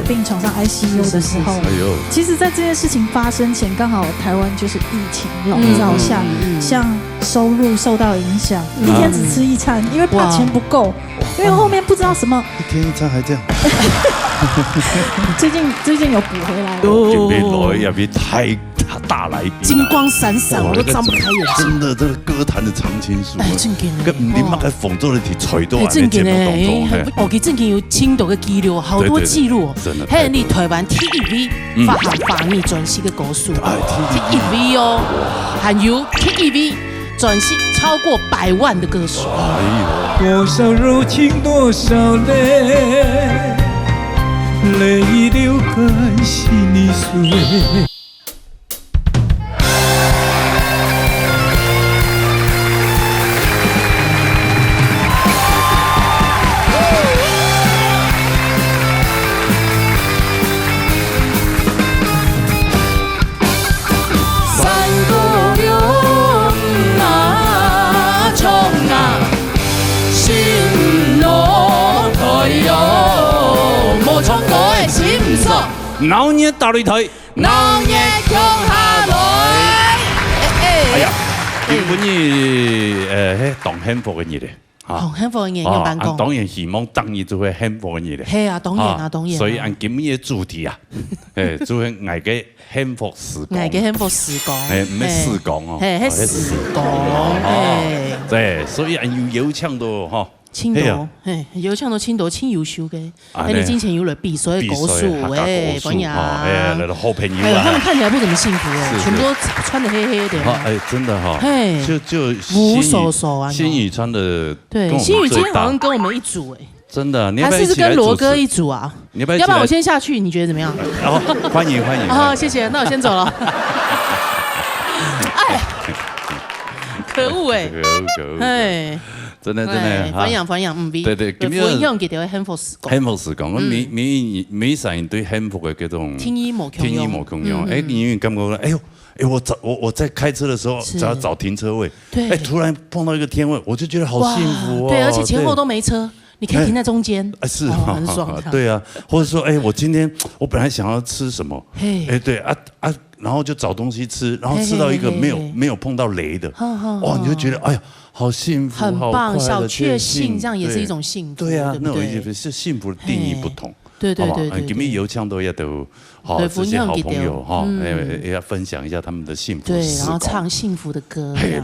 病床上 ICU 的时候，其实，在这件事情发生前，刚好台湾就是疫情笼罩下，像收入受到影响，一天只吃一餐，因为怕钱不够，因为后面不知道什么，一天一餐还这样。最近有补回来，这边来也别太大来宾，金光闪闪，我都张不开眼睛。真的，这个歌坛的常青树，正经跟你妈个讽刺的题吹到正经的，哦，佢正经有青岛的记录，好多记录，真的。还有你台湾 TVB 发行防疫专辑的歌数，TVB 哦，还有 TVB 专辑超过100万的歌数。多少柔情，多少泪，泪流干细泥碎。老年倒擂台，老年强下来。哎呀，原本是当幸福嘅日咧，當幸福嘅日有辦講。當然希望當日就會幸福嘅日咧。係啊，當然啊，當然。所以按今日嘅主題啊，就係捱嘅幸福時光。捱嘅幸福時光。唔係時光哦，係時光。對，所以按有唱到嗬。青島，有唱到青島清優秀嘅，喺你之前有嚟比賽國術，本人，好朋友他們看起來不怎麼幸福誒，全部都穿得黑黑的。真的哈，就無手手啊，新宇穿的，對，新宇今天好像跟我們一組誒，真的，還是跟羅哥一組啊？要不然我先下去，你覺得怎麼樣？歡迎歡迎，好，謝謝，那我先走了。哎，可惡誒，可惡，哎。真的，反映，對，咁樣用佢哋幸福時光。幸福時光，我每世人對幸福嘅嗰種天衣無窮用。你因為感覺，哎呦，我在開車的時候，只要找停車位，突然碰到一個天位，我就覺得好幸福哦。對，而且前後都沒車，你可以停在中間，是很爽。對啊，或者說，我今天我本來想要吃什麼，對啊，然後就找東西吃，然後吃到一個沒有碰到雷的，哇，你就覺得，哎呀。好幸福，很棒，小確幸，這樣也是一種幸福。對啊，那種是幸福的定義不同。對，今天有唱都要都好，這些好朋友哈，也要分享一下他們的幸福。對，然後唱幸福的歌。對，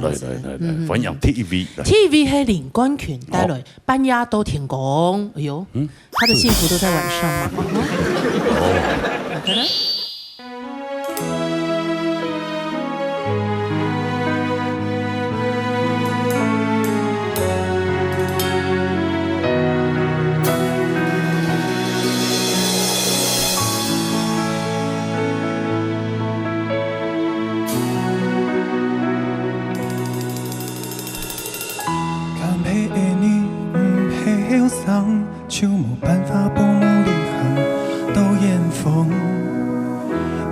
分享 TV。TV 係林冠權帶來半夜都天光，哎呦，他的幸福都在晚上嘛。哦，可能。就冇辦法幫我旅行到遠方，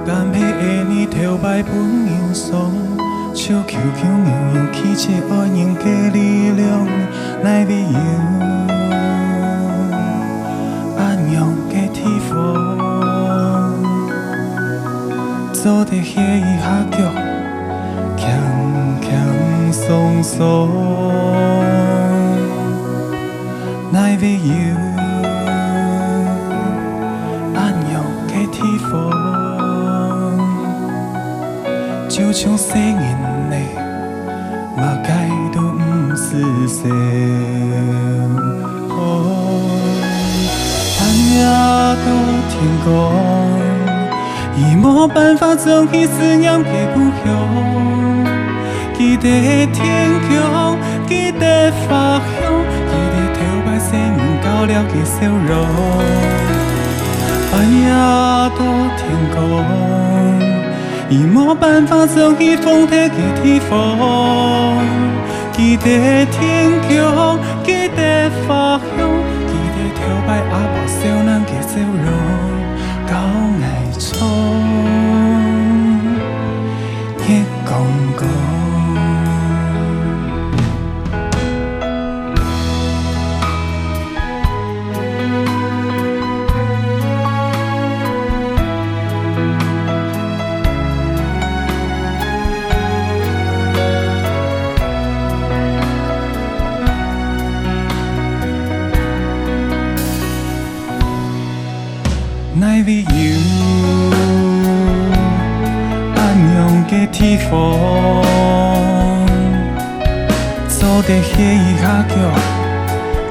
甘配的你跳擺本應爽，手輕輕搖搖起這愛人的力量，來為有安陽的地方，做得喜合腳，輕輕鬆鬆，來為有。就像細人的馬街都唔是誰，半夜都天光，已沒辦法將佢思念嘅故鄉，記得天橋，記得花香，記得頭擺細唔高了嘅笑容，半夜都天光。已沒辦法將佢放喺嘅地方，記得天橋，記得花香，記得頭擺阿婆少男嘅笑容，高矮中一公公。味油，安样嘅天风，做得喜下脚，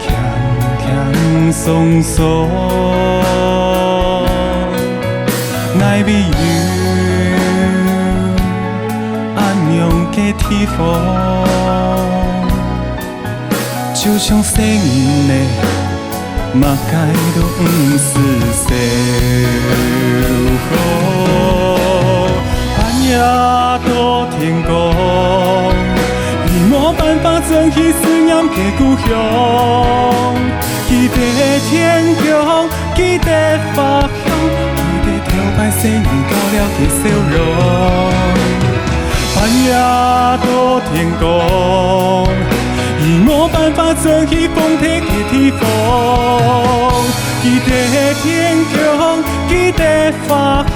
轻轻松松。爱味油，安样嘅天风，就像生命的。马街都不是小雨，半夜到天光，已没办法争起思念的故乡。记得天空，记得花香，记得头摆细年到了的笑容。半夜到天光。已没办法争起风体的地方，记得天空，记得花香，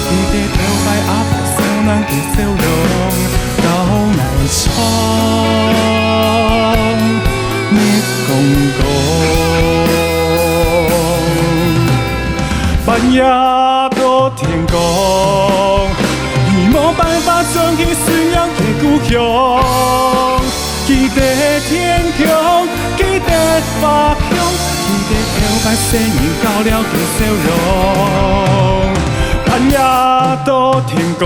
记得头摆阿婆笑人的笑容，到爱窗，你公公，半夜到天光，已没办法争起思念的故乡。记得天空，记得花香，记得头摆细年到了的笑容。半夜到天光，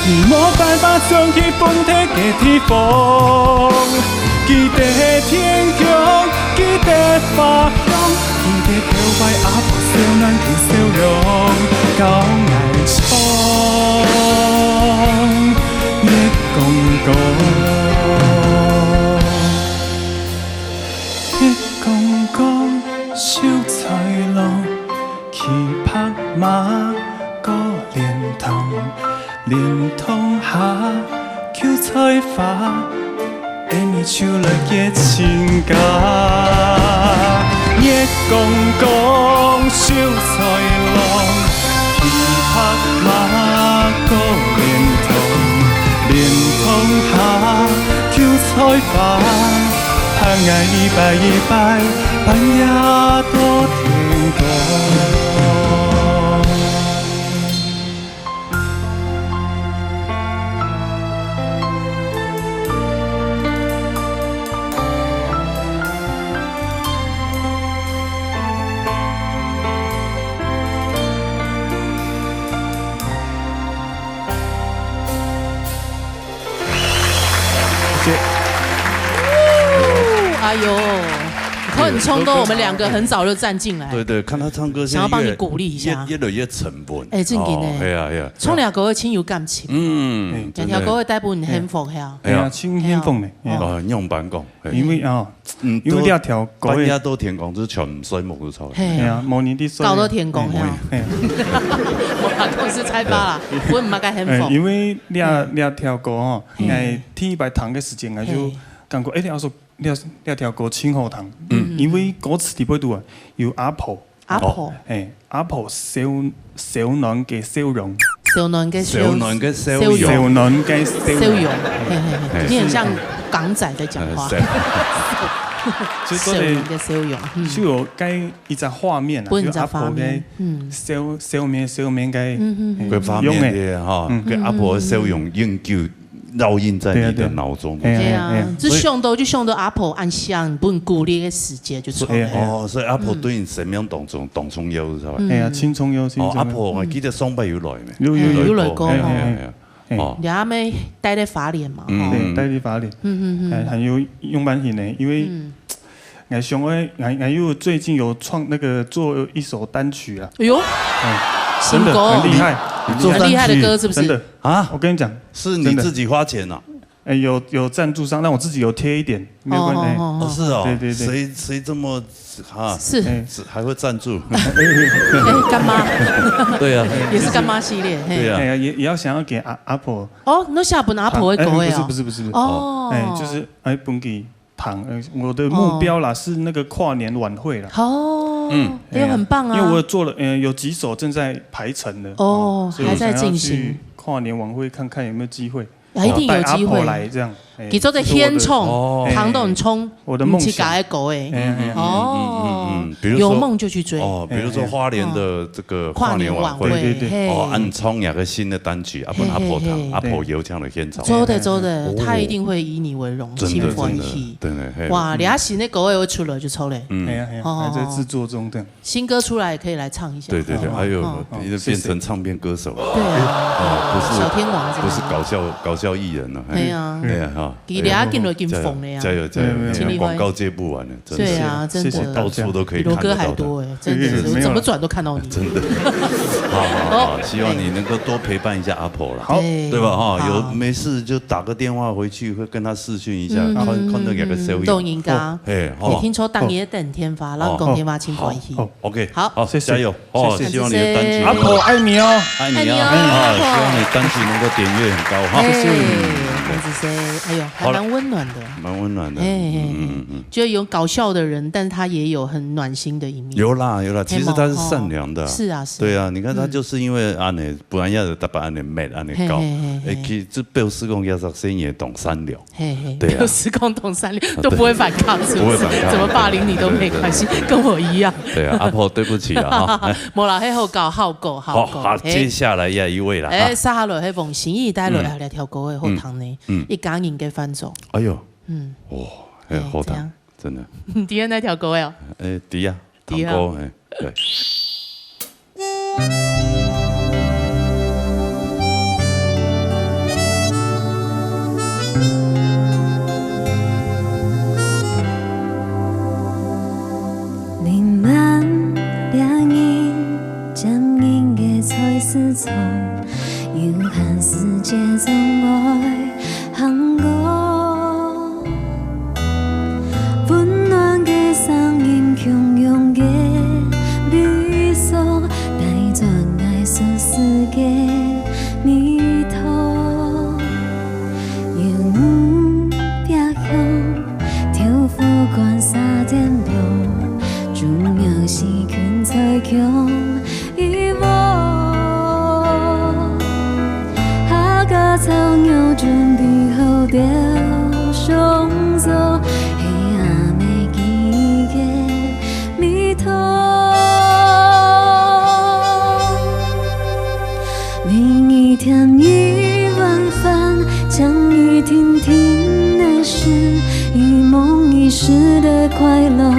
已没办法争起风体的地方。记得天空，记得花香，记得头摆阿婆笑人的笑容。到爱窗，月公公。公公小菜郎，去拍马过莲塘，莲塘下韭菜花，下面唱了嘅情歌。叶公公小菜郎，去拍马过莲塘，莲塘下韭菜花。盼爱一拜一拜，半夜到天光。谢谢。哎呦，很冲动，我们两个很早就站进来。对对，看他唱歌，想要帮你鼓励一下，越来越沉稳。哎，正经的，系啊系啊，冲两个亲有感情。两条歌会带不你幸福呀？哎呀，轻幸福呢。哦，用板讲，因为啊，因为两条歌，半夜到天光，就是全水木都错。系啊，模拟的水。搞到天光呀！我公司猜发啦，我唔该幸福。因为两条歌哦，哎，天一摆弹嘅时间，我就感觉一定要说。两条歌清好听，因為歌詞裡邊度啊有阿婆，阿婆少男嘅笑容，少男嘅笑容，你很像港仔在講話，少男嘅笑容，就有該一隻畫面啊，就阿婆嘅笑面嘅，佢畫面嘅嚇，佢阿婆嘅笑容永久。烙印在你的脑中。对啊，这上到阿婆按相，不能鼓励的时间就出来。哦，所以阿婆对你什么样动葱腰是吧？哎呀，青葱腰。哦，阿婆我记得上辈有来没？有来过哦。你阿妹戴在发脸嘛？对，戴在发脸。很有用版型的，因为俺兄俺又最近有做一首单曲啊。哎呦，真的很厉害。很厉害的歌是不是？真的啊！我跟你讲，是你自己花钱啊？哎，有赞助商，但我自己有贴一点，没有关系。哦，是哦，对。谁这么哈？是还会赞助？哎，干妈。对啊，也是干妈系列。对啊，也要想要给阿婆。哦，那下本阿婆会狗哎不是。哦，哎，就是本给糖。我的目标啦是那个跨年晚会啦。哦，也很棒啊。因为我做了，有几首正在排程的。哦，还在进行。跨年晚会看看有没有机会。一定有机会来这样。其做的烟囱，唐董冲，我的梦想，是搞爱狗哎，比如说有梦就去追比如说花莲的这个跨年晚会，对，按冲有个新的单曲，阿婆糖，阿婆油腔的现场，周的，他一定会以你为荣，心欢喜，对，哇，俩新的狗会出了就抽嘞，还在制作中的，新歌出来可以来唱一下，对，还有变成唱片歌手，对啊，不是小天王，不是搞笑艺人了，对啊，哈，你俩进了进疯了呀，加油，广告接不完了，对啊，真的，到处都可以比罗哥还看得到多哎，真的，怎么转都看到你，真的，好，希望你能够多陪伴一下阿婆了，好，对吧？哈，有没事就打个电话回去，会跟他视讯一下，看到有个收音，都应该，你听说当夜等天发，让公天发请欢喜，OK，好，加油，希望你的单曲，阿婆爱你哦，爱你啊，希望你单曲能够点阅很高哈，谢谢。哎呦，还蛮温暖的，蛮温暖的，就有搞笑的人，但是他也有很暖心的一面。有啦，其实他是善良的，是啊，对啊，你看他就是因为安尼，不然要是他把安尼美安尼搞，其实贝斯公要说生也懂三了，对啊，贝斯公懂三了都不会反抗，是不是？怎么霸凌你都没关系，跟我一样。对啊，阿婆对不起啊哈。莫老黑后搞好狗，好，接下来要一位了。撒哈落黑逢心意带落来条狗的后堂呢，一赶紧给翻走。哎呦，后堂真的。底下那条狗哎，底下堂哥对。弥漫两影，将影的彩丝从有限世界中爱行过，温暖的声音，汹涌的美诉，带转爱属世界迷途，永别乡，跳浮关沙点亮。主要是群才强遗忘，下个草鸟准备好着上座，黑暗的记忆迷途，另一天已晚饭，将一听听的事，一梦一世的快乐。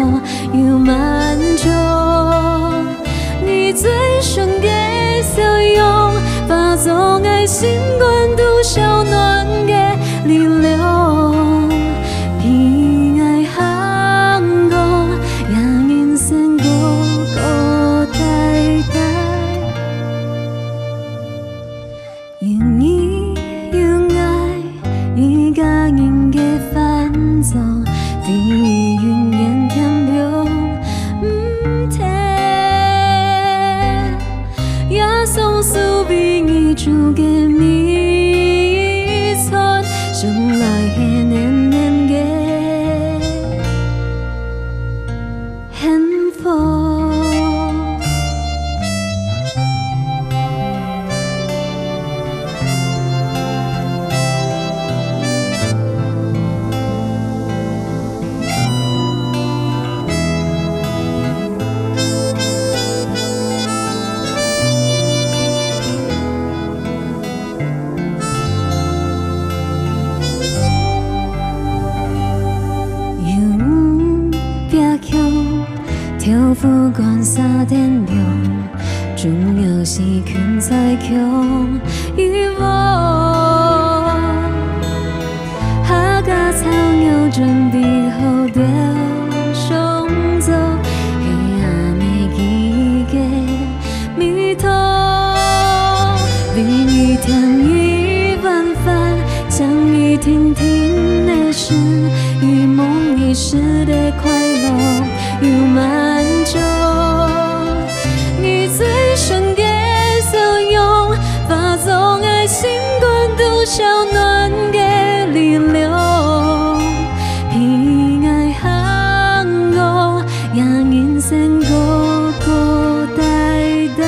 又漫长，你最深的笑容，化作爱心灌渡小暖的力量，偏爱行过，让人生孤孤单单，用意用爱，一个人的烦躁，非云烟天。送诉比你住的迷藏，将来的年年的幸福。跳浮关沙点亮，主要是群才强遗忘，下个草鸟准备好着上座，黑暗的记忆迷途，另一天已晚饭，将一听听的事，一梦一世的快乐。又漫长，你最深的笑容，化作爱心灌渡小暖的力量，偏爱行过，让人生孤孤单单，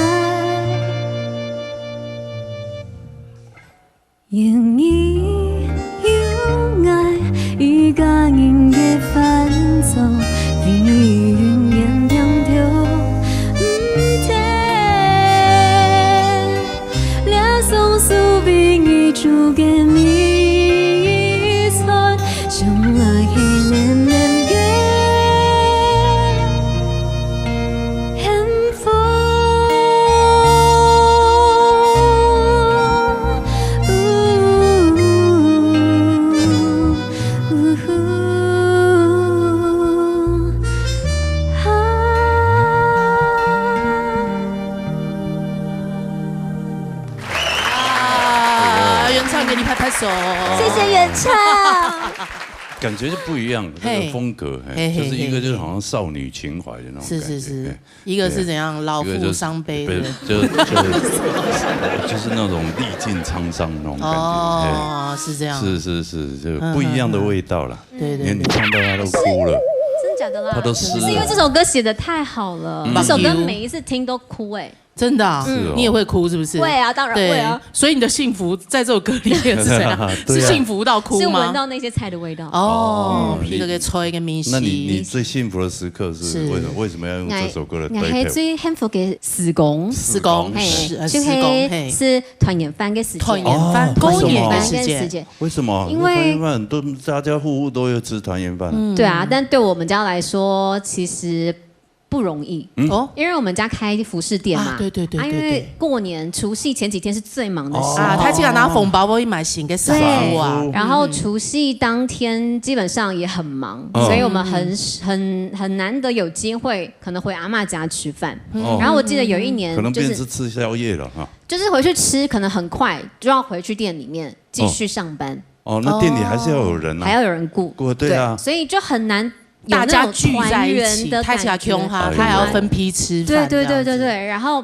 用意用爱。嘅迷醉，将来的年年嘅幸福。谢谢原唱，感觉就不一样，这个风格，就是一个就是好像少女情怀的那种感觉，是，一个是怎样老妇伤悲的，就是那种历尽沧桑那种感觉，哦，是这样，是，就不一样的味道了，对，连你唱到他都哭了。真的假的啦？他都湿了，是因为这首歌写的太好了，这首歌每一次听都哭哎。真的啊，你也会哭是不是？会啊，当然会啊。所以你的幸福在这首歌里面是怎样？是幸福到哭吗？是闻到那些菜的味道。哦，一个吹一个明星。那你最幸福的时刻是为什么要用这首歌的对配？我最幸福嘅時光，就是團圓飯嘅時間。團圓飯，過年嘅時間。為什麼？因為團圓飯都家家戶戶都要吃團圓飯。對啊，但對我們家來說，其實不容易哦，因為我們家開服飾店嘛，對，因為過年除夕前幾天是最忙的時候啊，他竟然拿紅包幫你買新嘅衫啊，然後除夕當天基本上也很忙，所以我們很難得有機會可能回阿嬷家吃飯，然後我記得有一年可能變成吃宵夜了哈，就是回去吃可能很快就要回去店裡面繼續上班，哦，那店裡還是要有人啊，還要有人顧，對啊，所以就很難。大家聚在一起，他起来 Q 他還要分批吃飯。對。然後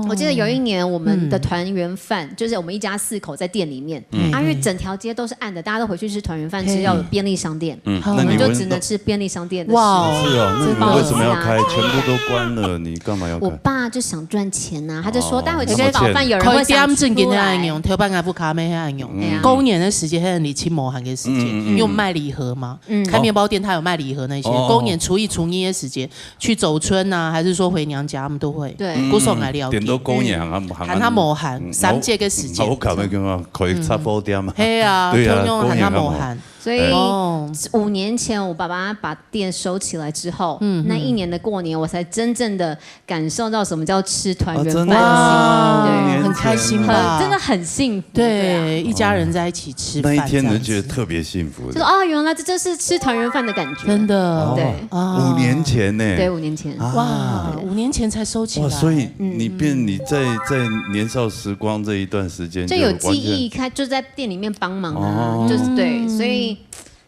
我記得有一年我們的團圓飯，就是我們一家4口在店裡面，因為整條街都是暗的，大家都回去吃團圓飯，吃要有便利商店，我們就只能吃便利商店的食物。哇，是哦，那你們為什麼要開？全部都關了，你幹嘛要開？我爸就想賺錢啊，他就說待會吃飽飯有人會想出來。頭半個不卡咩那樣，過年的時間係你親某行嘅時間，因為我們賣禮盒嘛，開麵包店他有賣禮盒那些，過年初一初二的時間去走春啊，還是說回娘家，他們都會。對，古送來了解。點到過年喊他冇喊3節嘅時間。好琴嘅叫嘛，佢插波點啊。係啊，通用喊他冇喊。所以5年前我爸爸把店收起來之後，那一年的過年我才真正的感受到什麼叫吃團圓飯的心，對，很開心吧，真的很幸福，對，一家人在一起吃飯，那一天就覺得特別幸福，就說原來這就是吃團圓飯的感覺，真的，對，5年前呢，對，5年前，哇，5年前才收起來，所以你在年少時光這一段時間就有記憶，就在店裡面幫忙啊，就是對，所以。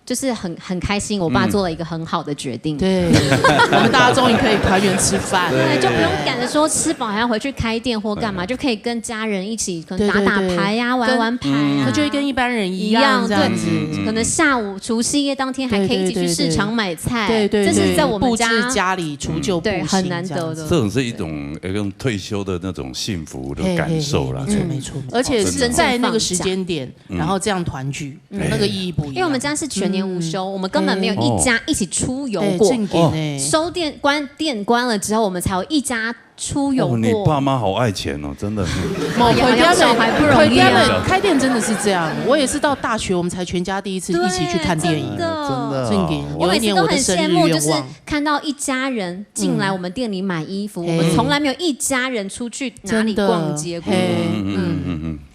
就是很開心，我爸做了一個很好的決定。對，我們大家終於可以團圓吃飯，對，就不用趕着說吃飽還要回去開店或幹嘛，就可以跟家人一起可能打牌呀、玩牌啊，就跟一般人一樣，這樣子。可能下午除夕夜當天還可以一起去市場買菜，對，這是在我們布置家裡除舊布新，對，很難得的。這種是一種退休的那種幸福的感受啦，沒錯，而且是在那個時間點，然後這樣團聚，那個意義不一樣。因為我們家是全年無休，我們根本沒有一家一起出遊過。收店店關了之後，我們才有一家出遊過。你爸媽好愛錢哦，真的。養小孩不容易啊。開店真的是這樣，我也是到大學我們才全家第一次一起去看電影。真的。我每年都很羨慕，就是看到一家人進來我們店裡買衣服，我們從來沒有一家人出去哪裡逛街過。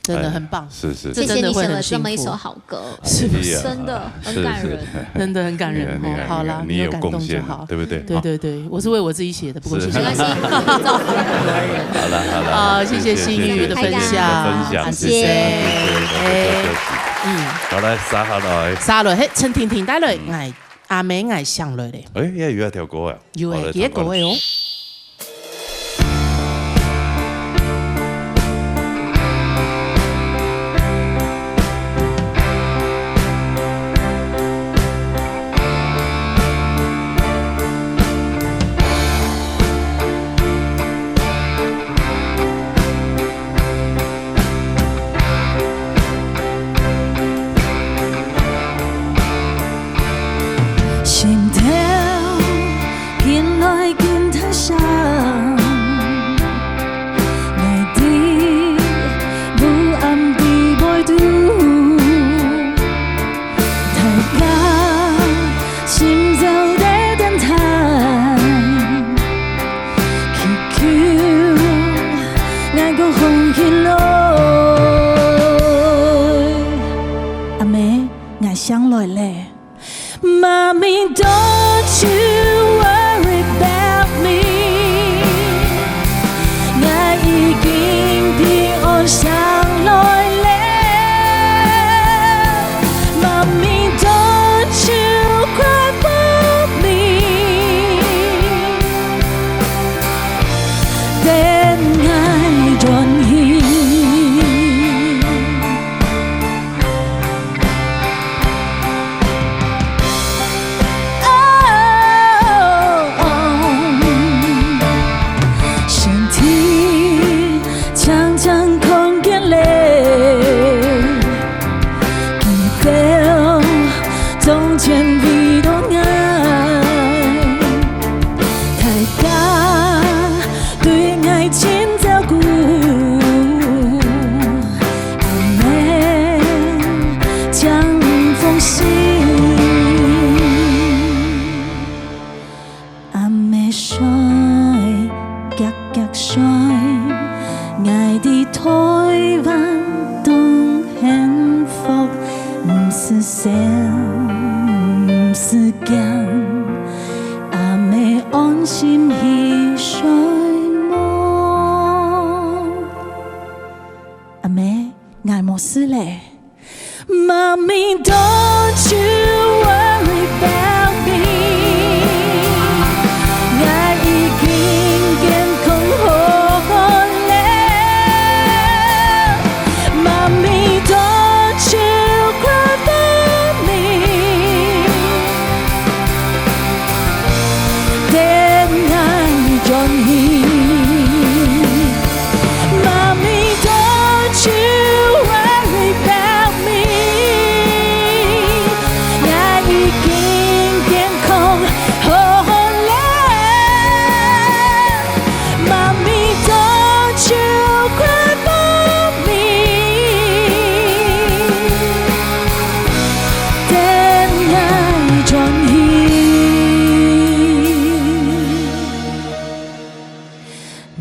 真的很棒，是，謝謝你寫了這麼一首好歌，是不是？真的很感人，真的很感人。好啦，你有貢獻，對不對？對，我是為我自己寫的，不過謝謝。沒關係，造福很多人。好了，好，謝謝心瑜的分享，謝謝。好來，沙來，陳婷婷帶來愛阿妹愛上來咧。誒，也有一條歌啊，有誒，幾個哦。心跳，近來近睇。是谁是强，阿妹安心去睡梦。阿妹，爱莫斯嘞。Mommy, don't you worry about me. 我已经健康好了。Mommy, don't you cry for me. 等爱转移。Mommy, don't you worry about me. 我已经健康好了。Mommy, don't you cry for me. 等爱转移。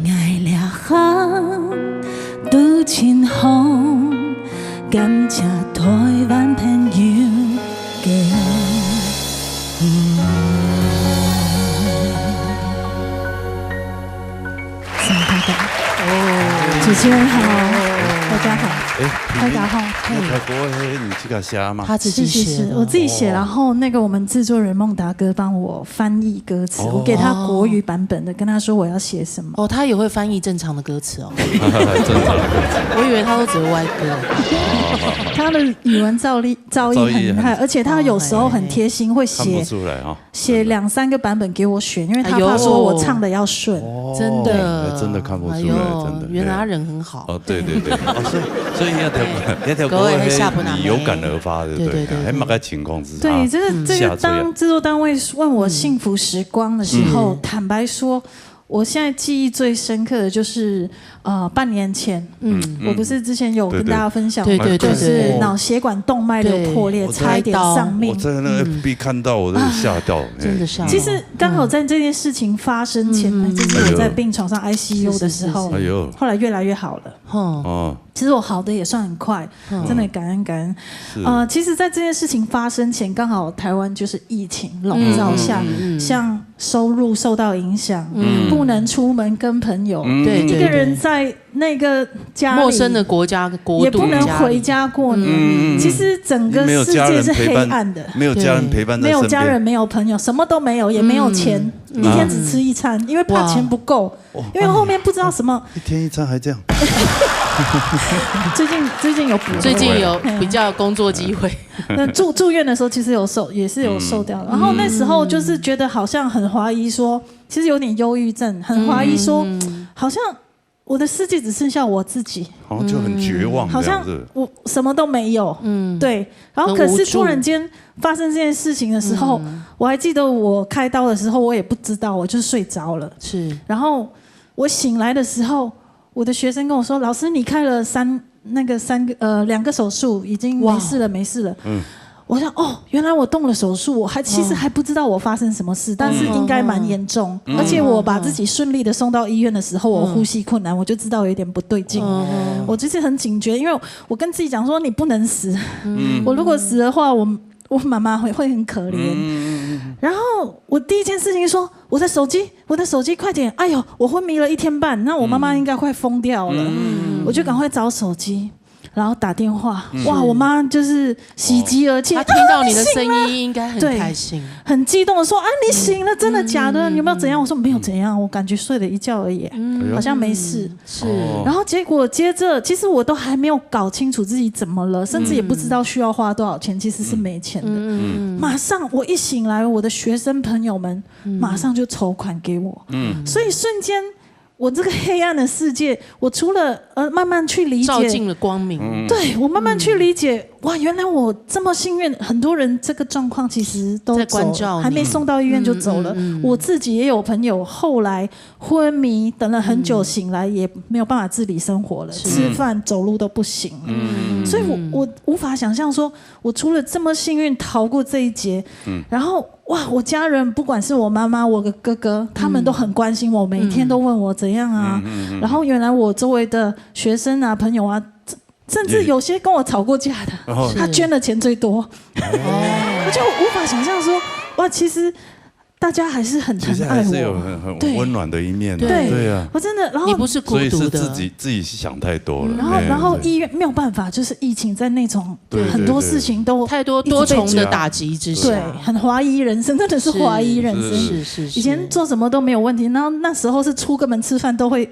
爱俩行拄清风，感谢台湾朋友嘅。是吗？主持人好，大家好，大家好。泰国你这个写吗？他自己写的，我自己写，然后那个我们制作人孟达哥帮我翻译歌词，我给他国语版本的，跟他说我要写什么。哦，他也会翻译正常的歌词哦。正常的歌词，我以为他都只会歪歌。他的语文造诣很厉害，而且他有时候很贴心，会看不出来啊，写2-3个版本给我选，因为他怕说我唱的要顺。真的，真的看不出来，真的。原来他人很好。哦，对，所以那条歌会你有感而发的，对，还某个情况之下。对，这个当制作单位问我幸福时光的时候，坦白说。我现在记忆最深刻的就是半年前，我不是之前有跟大家分享过，就是脑血管动脉瘤破裂，差一点丧命。我在那个 FB 看到，我都吓到，真的吓到。其实刚好在这件事情发生前，就是我在病床上 ICU 的时候，后来越来越好了。其实我好的也算很快，真的感恩。其实，在这件事情发生前，刚好台湾就是疫情笼罩下，像收入受到影响，不能出门跟朋友，一个人在那个家里陌生的国家国度，也不能回家过年。其实整个世界是黑暗的，没有家人陪伴，没有家人，没有朋友，什么都没有，也没有钱，一天只吃一餐，因为怕钱不够，因为后面不知道什么，一天一餐还这样。最近有补，最近有比较工作机会。那住院的时候，其实也是有瘦掉。然后那时候就是觉得好像很怀疑说，其实有点忧郁症，很怀疑说，好像我的世界只剩下我自己，好像就很绝望，好像我什么都没有。对。然后可是突然间发生这件事情的时候，我还记得我开刀的时候，我也不知道，我就睡着了。是。然后我醒来的时候。我的学生跟我说：“老师，你开了2个手术，已经没事了。”我想原来我动了手术，其实还不知道我发生什么事，但是应该蛮严重。而且我把自己顺利的送到医院的时候，我呼吸困难，我就知道有点不对劲。我就是很警觉，因为我跟自己讲说：“你不能死，我如果死的话，我妈妈会很可怜。”然后我第一件事情说，我的手机快点！哎呦，我昏迷了1天半，那我妈妈应该快疯掉了。我就赶快找手机，然后打电话。哇，我妈就是喜极而泣，她听到你的声音应该很开心，很激动的说：“啊，你醒了，真的假的？你有没有怎样？”我说：“没有怎样，我感觉睡了一觉而已，好像没事。”是。然后结果接着，其实我都还没有搞清楚自己怎么了，甚至也不知道需要花多少钱，其实是没钱的。马上我一醒来，我的学生朋友们马上就筹款给我。所以瞬间。我这个黑暗的世界，我除了慢慢去理解，照进了光明。对，我慢慢去理解，哇，原来我这么幸运，很多人这个状况其实都在关照你，还没送到医院就走了。我自己也有朋友后来昏迷，等了很久醒来也没有办法自理生活了，吃饭走路都不行了。所以我无法想象说，我除了这么幸运逃过这一劫，然后。哇！我家人不管是我妈妈、我的哥哥，他们都很关心我，每天都问我怎样啊。然后原来我周围的学生啊、朋友啊，甚至有些跟我吵过架的，他捐的钱最多，我就无法想象说，哇，其实大家还是很疼爱我，还是有很温暖的一面。对啊，我真的，然后你不是孤独的，所以是自己想太多了。然后医院没有办法，就是疫情在那种很多事情都太多多重的打击之下，对，很怀疑人生，真的是怀疑人生。是，以前做什么都没有问题，然后那时候是出个门吃饭都会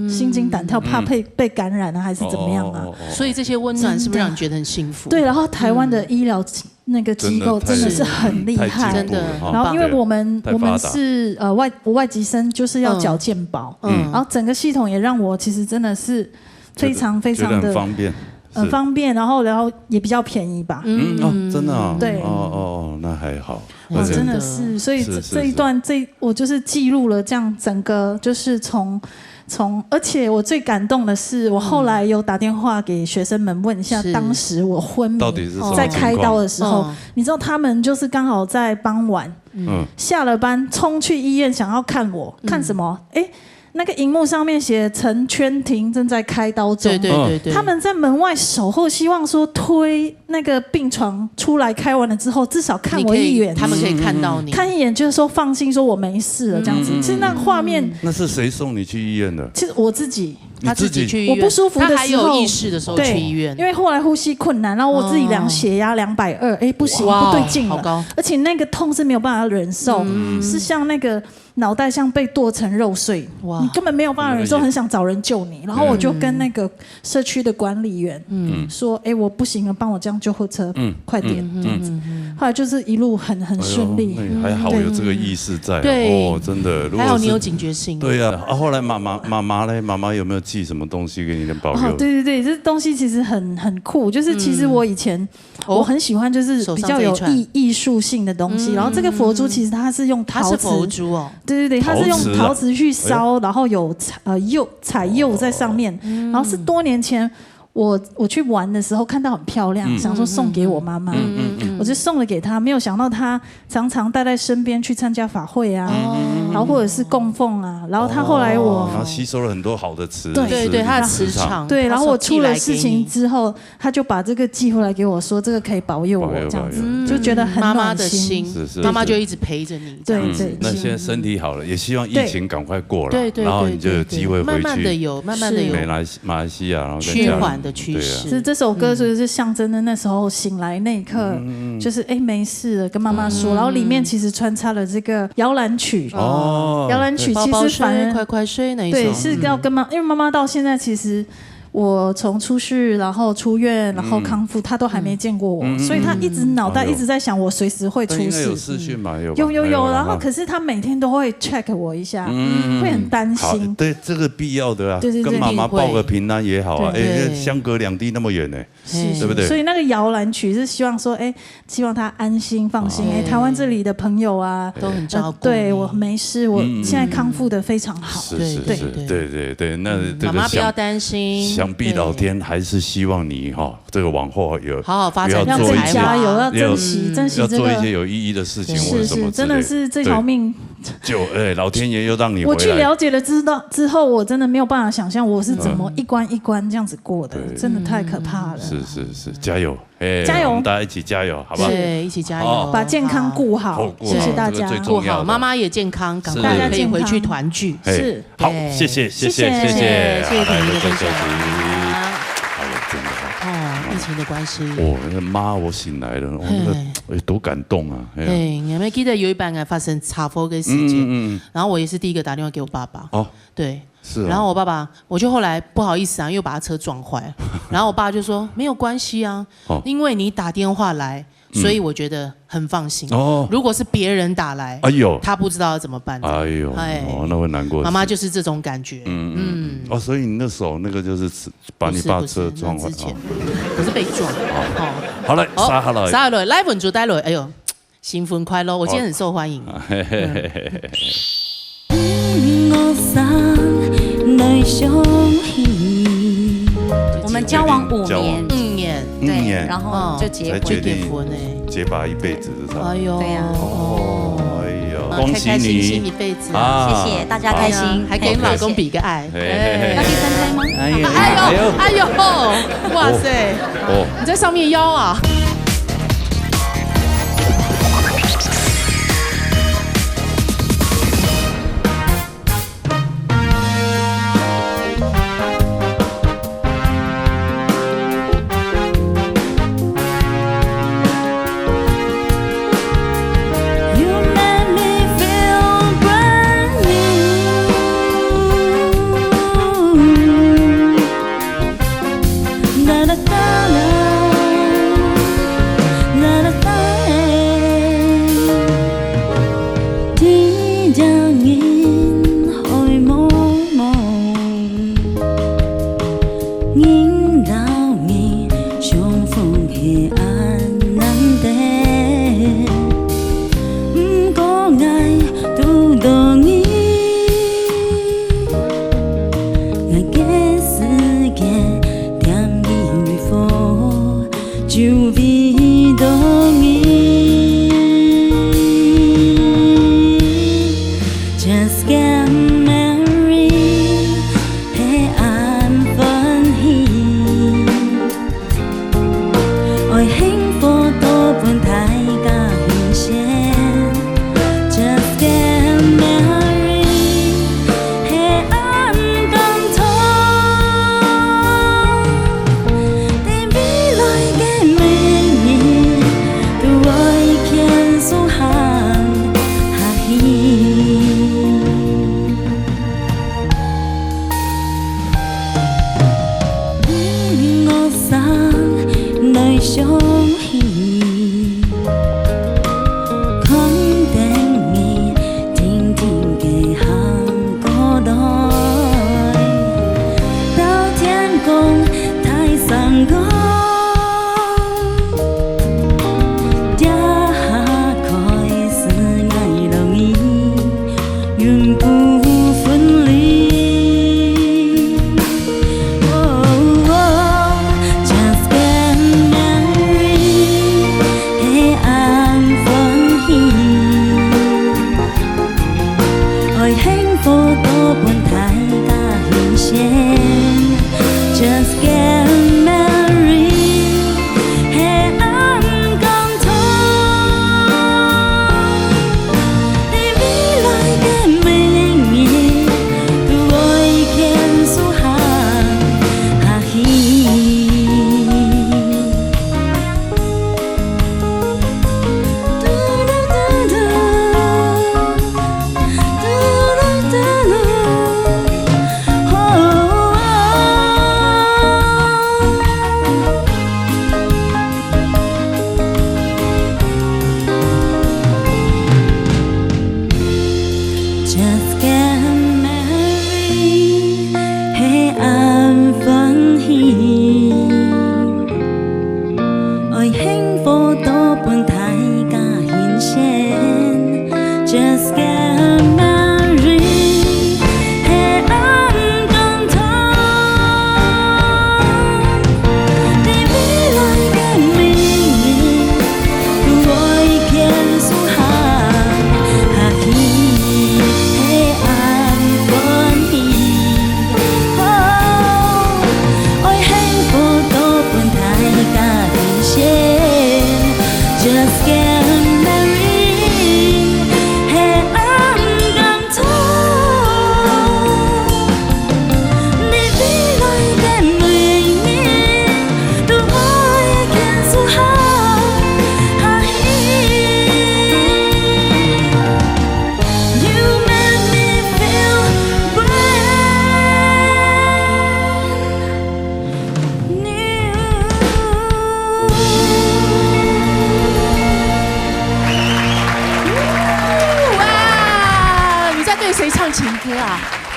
心惊胆跳，怕被感染啊，还是怎么样啊？所以这些温暖是不是让你觉得很幸福？对，然后台湾的医疗那个机构真的是很厉害，真的。然后因为我们是外籍生，就是要缴健保，然后整个系统也让我其实真的是非常非常的方便。很方便，然后也比较便宜吧。真的啊。对。那还好。真的是，所以这一段我就是记录了这样整个就是从，而且我最感动的是，我后来有打电话给学生们问一下，当时我昏迷在开刀的时候，你知道他们就是刚好在傍晚，下了班冲去医院想要看我，看什么？那个荧幕上面写陈圈婷正在开刀中，对，他们在门外守候，希望说推那个病床出来，开完了之后至少看我一眼，他们可以看到你，看一眼就是说放心，说我没事了这样子。其实那个画面，那是谁送你去医院的？其实我自己。他自己去医院，我不舒服的时候，他还有意识的时候去医院，因为后来呼吸困难，然后我自己量血压220，不行，不对劲了，好高，而且那个痛是没有办法忍受，是像那个脑袋像被剁成肉碎，你根本没有办法忍受，很想找人救你。然后我就跟那个社区的管理员说，我不行了，帮我叫救护车，快点这样子。后来就是一路很顺利，还好有这个意识在，真的，还好你有警觉性。对啊，后来妈妈有没有寄什么东西给你的保佑？对，这东西其实很酷，就是其实我以前我很喜欢，就是比较有艺术性的东西。然后这个佛珠其实它是用陶瓷，它是佛珠哦，对，它是用陶瓷去烧，然后有彩釉在上面，然后是多年前。我去玩的时候看到很漂亮，想说送给我妈妈，我就送了给她。没有想到她常常带在身边去参加法会啊，然后或者是供奉啊。然后她后来然后吸收了很多好的磁，对，她的磁场。对，然后我出了事情之后，她就把这个寄回来给我，说这个可以保佑我，这样子就觉得很暖心。妈妈就一直陪着你。对。那现在身体好了，也希望疫情赶快过了，然后你就有机会回去，慢慢的有马来西亚，然后趋缓的趋势。是这首歌就是象征的那时候醒来那一刻，就是没事了，跟妈妈说。然后里面其实穿插了这个摇篮曲，摇篮曲其实反而快睡那一首，对，是要跟因为妈妈到现在其实。我从出事，然后出院，然后康复，他都还没见过我，所以他一直脑袋一直在想我随时会出事。有视讯吗？有，然后可是他每天都会 check 我一下，会很担心。对，这个必要的啊，跟妈妈报个平安也好啊。相隔2地那么远呢，对不对？所以那个摇篮曲是希望说，希望他安心放心。台湾这里的朋友啊，都很照顾。对我没事，我现在康复的非常好。对，那妈妈不要担心。想必老天还是希望你这个往后有好好发展，要更加油，要珍惜要做一些有意义的事情，或者什么之类的。真的是这条命，老天爷又让你回来。我去了解了之后，我真的没有办法想象我是怎么一关一关这样子过的，真的太可怕了。是，加油！加油！我们大家一起加油，好不好？对，一起加油，把健康顾好，谢谢大家。顾好，妈妈也健康，赶快可以回去团聚。是，好，谢谢婷的分享。疫情的关系。妈，我醒来了，那个多感动啊！你还记得有一班发生查封的事件？然后我也是第一个打电话给我爸爸。对。是，然后我爸爸，我就后来不好意思啊，又把他车撞坏了。然后我爸就说没有关系啊，因为你打电话来，所以我觉得很放心。如果是别人打来，他不知道要怎么办。那会难过。妈妈就是这种感觉。所以你那时候那个就是把你爸车撞坏，可是被撞。好嘞，撒了，来稳住带了，哎呦，新婚快乐！我今天很受欢迎。我们交往5年，对，然后就结婚，结巴一辈子的，对呀，恭喜开开心心你一辈子谢谢大家开心，还给你老公比个爱。要第三胎吗？哎呦，哇塞！你在上面腰啊！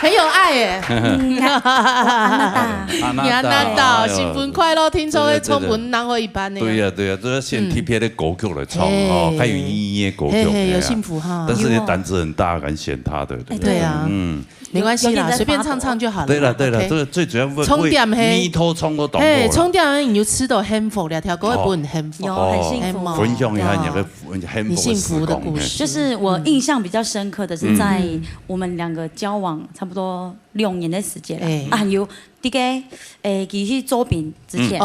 很有爱耶。安娜达，新婚快乐！听说会充文人会一般的。对呀，都要先贴片的歌曲来唱哦，还有意义的歌曲，有幸福哈。但是你胆子很大，敢选他的，对啊，没关系啦，随便唱唱就好了。对了，这个最主要充点咪头冲都懂。充点你就吃到幸福了，条歌会不很幸福？有很幸福。分享一下你幸福的故事。就是我印象比较深刻的是在我们两个交往差不多6年的时间了，有这个其实周边之前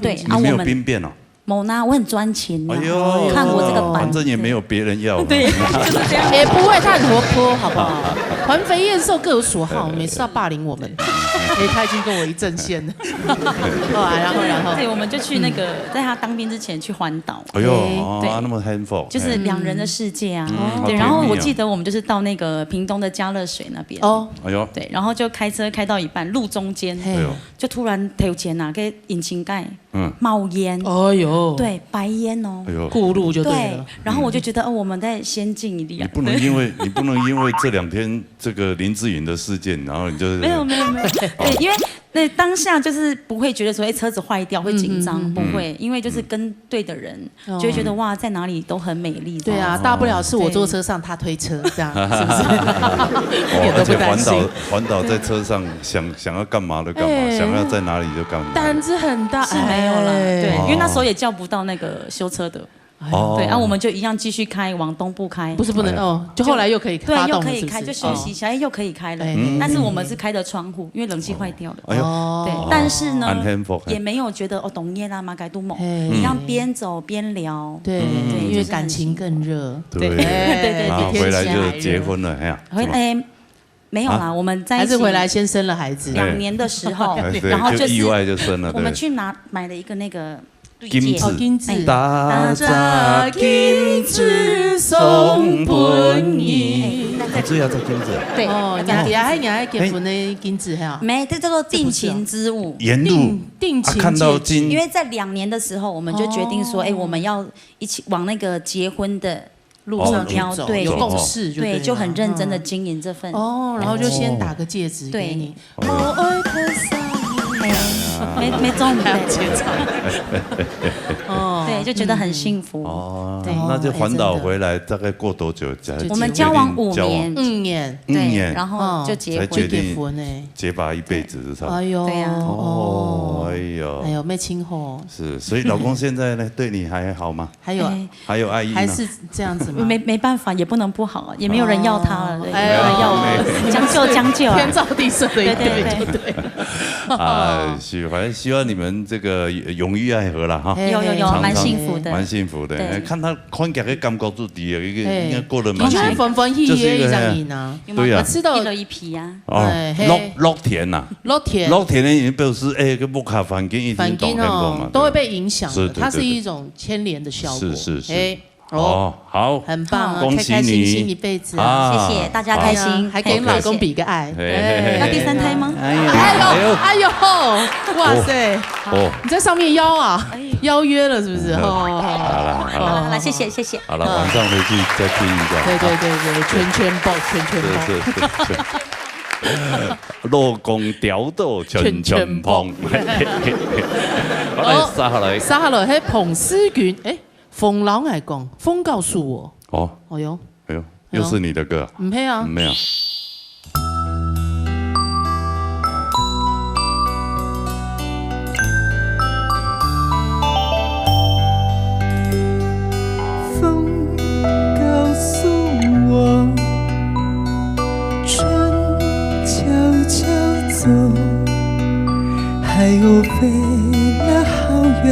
对，你没有兵变哦。某呢，我很专情，看我这个版，反正也没有别人要，对，就是这样，也不会，他很活泼，好不好？环肥燕瘦各有所好，每次要霸凌我们，他已经跟我一阵线了。然后，对，我们就去那个，在他当兵之前去环岛。哎呦，对，那么 handful， 就是2人的世界啊。对，然后我记得我们就是到那个屏东的嘉乐水那边。哦，哎呦，对，然后就开车开到一半，路中间，就突然头前哪个引擎盖冒烟，哎呦，对，白烟哦，过路就对了。然后我就觉得我们在先进一点。你不能因为这2天这个林志颖的事件，然后你就没有，对，因为那当下就是不会觉得说车子坏掉会紧张，不会，因为就是跟对的人，就会觉得哇，在哪里都很美丽。对啊，大不了是我坐车上，他推车，这样是不是？而且环岛在车上想要干嘛就干嘛，想要在哪里就干嘛。胆子很大是没有了，对，因为那时候也叫不到那个修车的。对，然后我们就一样继续开，往东部开。不是不能哦，就后来又可以开，对，又可以开，就休息一下，又可以开了。但是我们是开的窗户，因为冷气坏掉了。对，但是呢，也没有觉得懂耶啦嘛，改度猛，一样边走边聊。对，因为感情更热。对，回来就结婚了，没有啦，我们在一起还是回来先生了孩子。2年的时候，然后就意外就生了。我们去买了一个那个。金子，大扎金子送本你。这要做金子。对，还结婚的金子哈。没，这叫做定情之物。沿路定情看到金，因为在2年的时候，我们就决定说，我们要一起往那个结婚的路上走，对，有共识，对，就很认真的经营这份。然后就先打个戒指给你。没中，还要接场，对，就觉得很幸福。对，那就环岛回来，大概过多久？我们交往5年，对，然后就结婚，才决定结巴一辈子是吧？哎呦，对呀，哎呦，没亲吼。是，所以老公现在呢，对你还好吗？还有爱意吗？还是这样子吗？没办法，也不能不好，也没有人要他了，没有人要我，将就，天造地设的一对，对。反正希望你们这个永浴爱河了哈。有，蛮幸福的，蛮幸福的。看他看起来感觉就低了，应该过得蛮幸福。分喜的一张影啊，对呀，吃到一皮啊。乐田呐，乐田呢，已经表示个木卡环境已经动很多嘛，都会被影响的。它是一种牵连的效果。是。好，很棒，恭喜你一辈子啊！谢谢大家，开心，还给老公比个爱。要第3胎吗？哎呦，哇塞！你在上面邀约了是不是？好了，谢谢。好了，晚上回去再听一下。对，圈爆。老公调到圈碰。撒下来，彭思源，冯老爱讲，冯告诉我。哎呦，又是你的歌。唔配啊。没有。风告诉我，春悄悄走，还有飞了好远。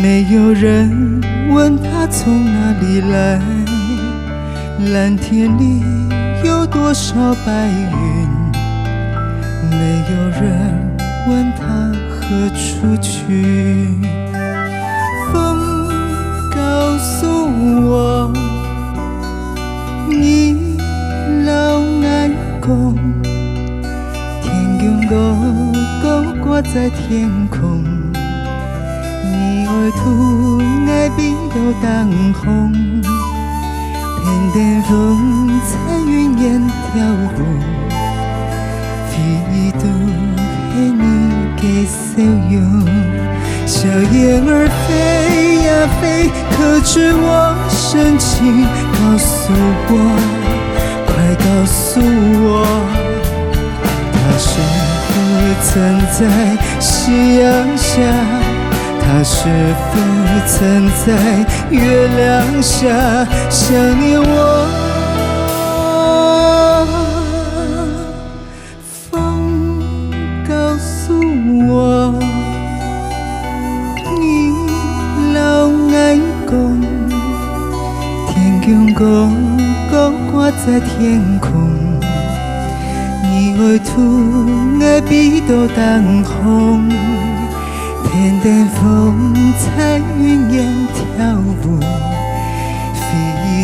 没有人问他从哪里来，蓝天里有多少白云，没有人问他何处去。风告诉我，你老爱讲，天空高挂在天空。你爱土爱比有当风，点风在云烟跳舞，飞渡黑你的笑容，小燕儿飞呀飞，可知我深情？告诉我，快告诉我，它是否曾在夕阳下？他是否曾在月亮下想念我？风告诉我，你老爱讲，天空高挂在天空，你爱土爱比多当风。点点风在云烟跳舞，飞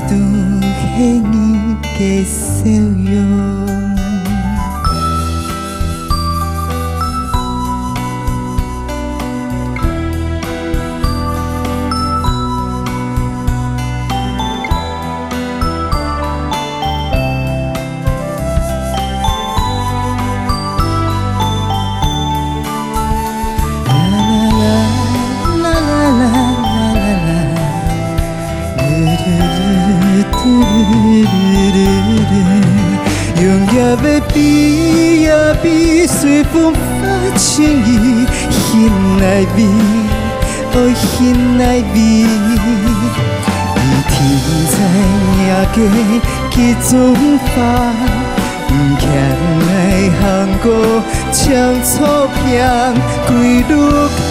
渡黑你的笑容。永远要比呀比，随风发情意，心内美，哦心内美。你天在夜家去种花，不欠爱行过，将错片归路口。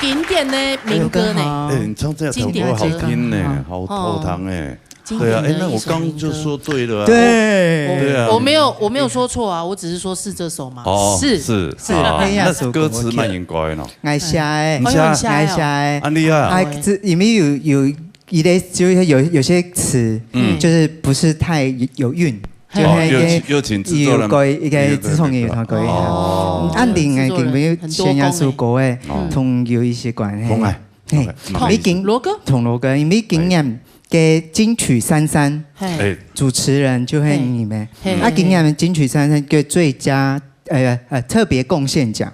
经典的民歌呢？你唱这首歌好听呢，好头疼哎。对啊，那我刚就说对了啊。对啊，我没有说错啊，我只是说是这首嘛。是，那是歌词蛮应该呢。爱写的，爱写的。安利啊，里面有一类，就是有些词，就是不是太有韵。有请制作人，一个自创乐团改一下。安定的跟没有宣扬出国的，同有一些关系。没经罗哥，同罗哥，因为经验嘅金曲33，主持人就係你們。今年金曲33嘅最佳特別貢獻獎，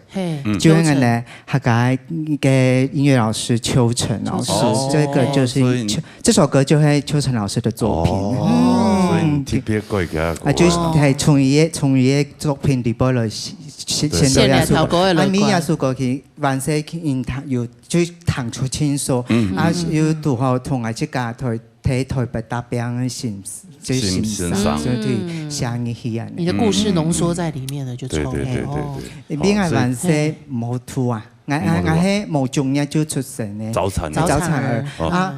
就係呢客家嘅音樂老師邱晨老師，這個就是這首歌就係邱晨老師的作品。所以特別改嘅。就是係從佢作品裏邊來先到亞數歌，咪亞數歌佢完成佢要就彈出清楚，要拄好同阿即家台北大表嘅欣賞，所以想起啊。你的故事濃縮在裡面了，就錯。對。邊個完成冇圖啊？我係冇中一就出成嘅。早產兒啊！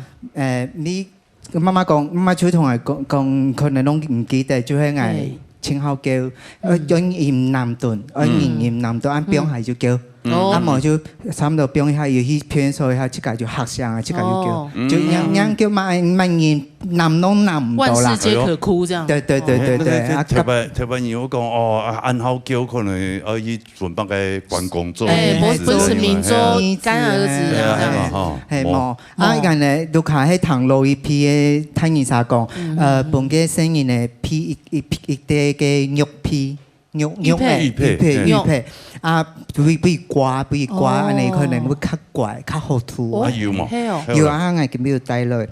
你媽媽講，媽媽就同我講，可能攏唔記得，就係我稱號叫用鹽南頓，鹽南頓，按表係就叫。啊，冇就差唔多表一下，要去片數一下，即個就學聲啊，即個就叫，就樣叫萬言南攏南唔到啦。萬事皆可哭，這樣。對。台北人我講按好叫可能以準備嘅關公做。不是民族乾兒子啊。係冇人哋都看喺唐路一批嘅聽人啥講，本嘅聲音嘅批一啲嘅肉批。玉佩啊，比如瓜，安尼可能會較怪、較好吐啊。有嘛？有啊，我見冇帶來。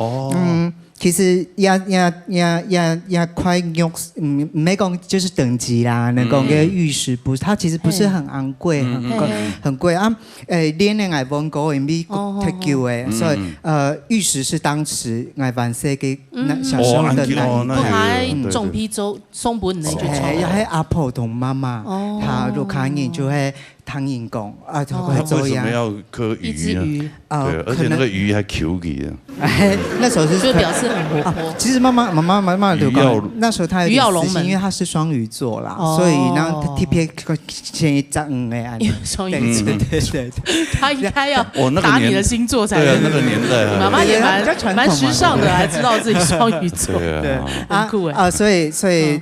其實也快用，沒講就是等級啦。那講個玉石不，它其實不是很昂貴，很貴啊。連那愛文歌因為太舊誒，所以玉石是當時愛玩些嘅小時候的男。不還種批粥松本嚟就錯。係阿婆同媽媽，他都看見就係。汤银工啊，就会做呀。为什么要刻鱼呢？对，而且那个鱼还 Q 的。那时候是就表示很活泼。其实妈妈刘刚那时候他有点私心，因为他是双鱼座啦，所以然后 TPA 先一张哎，双鱼座，对，他应该要打你的星座才对啊，那个年代，妈妈也蛮时尚的，还知道自己双鱼座，对，很酷哎。所以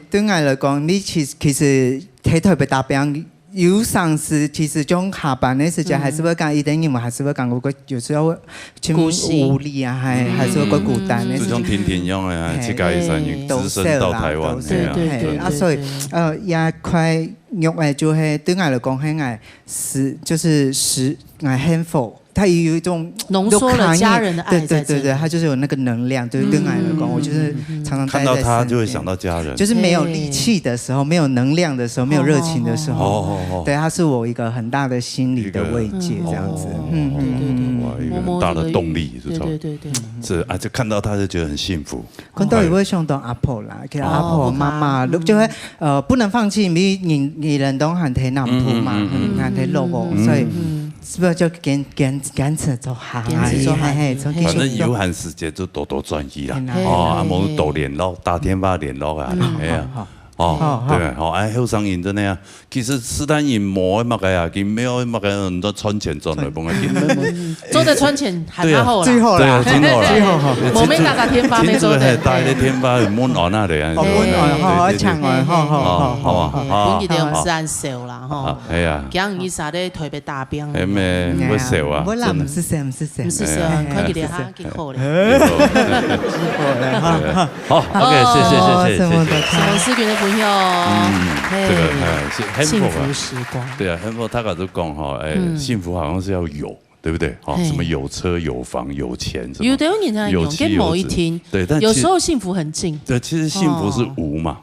对我来讲，你其实特别大病。有上司其实种下班的时间还是会讲一点，因为还是会讲我有时候无力啊，还是会孤单的。这种天天用的，去嘉义山资深到台湾，对啊，所以也快用的就係對我來講係就是很否。他也有一种浓缩了家人的爱，对，他就是有那个能量，对对我来讲，我就是常常看到他就会想到家人，就是没有力气的时候，没有能量的时候，没有热情的时候，对，他是我一个很大的心理的慰藉，这样子，哇，一个很大的动力，对，是啊，就看到他就觉得很幸福。看到也会想到阿婆啦，给阿婆妈妈，就会不能放弃，你人都很睇南浦嘛，很睇路哦，所以。是不是就坚持做下？反正有限时间就多转移啦。哦，阿某多联络，打电话联络啊，哎呀。哦，对，好，后生人真的啊，其实斯坦人冇乜嘅啊，佢没有乜嘅人都存钱赚嚟幫佢。做得存钱还蛮好啦，最後啦，最後，冇咩打天花咩做的，打啲天花滿岸那嚟啊，好搶啊，好，本地哋唔是按笑啦，嗬，係啊，講伊啥咧特別大兵，係咩？唔笑啊，我諗唔是笑，看佢哋哈幾好咧，好 ，OK， 謝謝，小思娟的。朋友，这个幸福时光，对啊，很多他都讲哈，幸福好像是要有，对不对？哈，什么有车有房有钱，有的有人这样用，跟某一天，对，但有时候幸福很近，对，其实幸福是无嘛，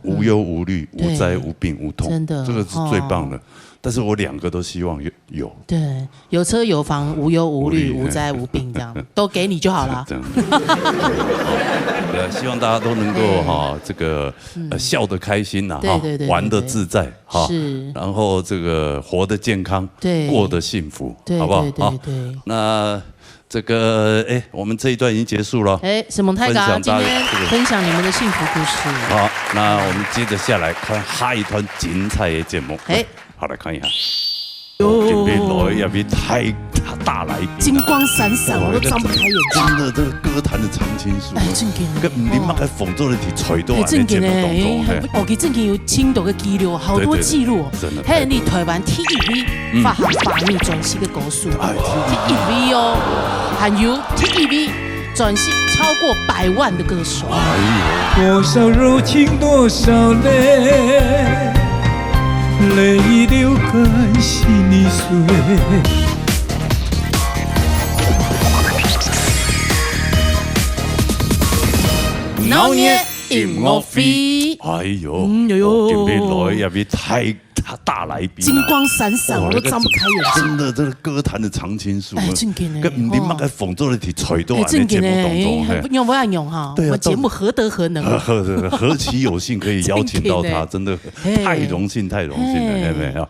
无忧无虑，无灾无病无痛，真的，这个是最棒的。但是我两个都希望有，对，有车有房，无忧无虑，无灾无病，这样都给你就好了。这样，希望大家都能够这个笑得开心呐，玩得自在，是，然后这个活得健康，过得幸福，好不好？对。那这个我们这一段已经结束了。沈蒙太嘎今天分享你们的幸福故事。好，那我们接着下来看下一段精彩的节目。好，来看一下。今天来一位太大来宾，金光闪闪，我都张不开眼睛。真的，这个歌坛的常青树，跟你妈个讽刺的题吹到啊！正经的，佢正经有青岛的记录，好多记录。真的，还有你台湾 TVB 发行法律专辑的歌数 ，TVB 哦，还有 TVB 专辑超过100万的歌手。多少柔情，多少泪。泪流干心已碎，老年音乐会，哎呦，今天来一位太大来宾，金光闪闪，我都张不开眼睛。真的，这个歌坛的常青树，正经的，跟你妈个讽刺的题吹到啊！正经的，用不要用哈？我节目何德何能？何其有幸可以邀请到他，真的太荣幸了，有没有？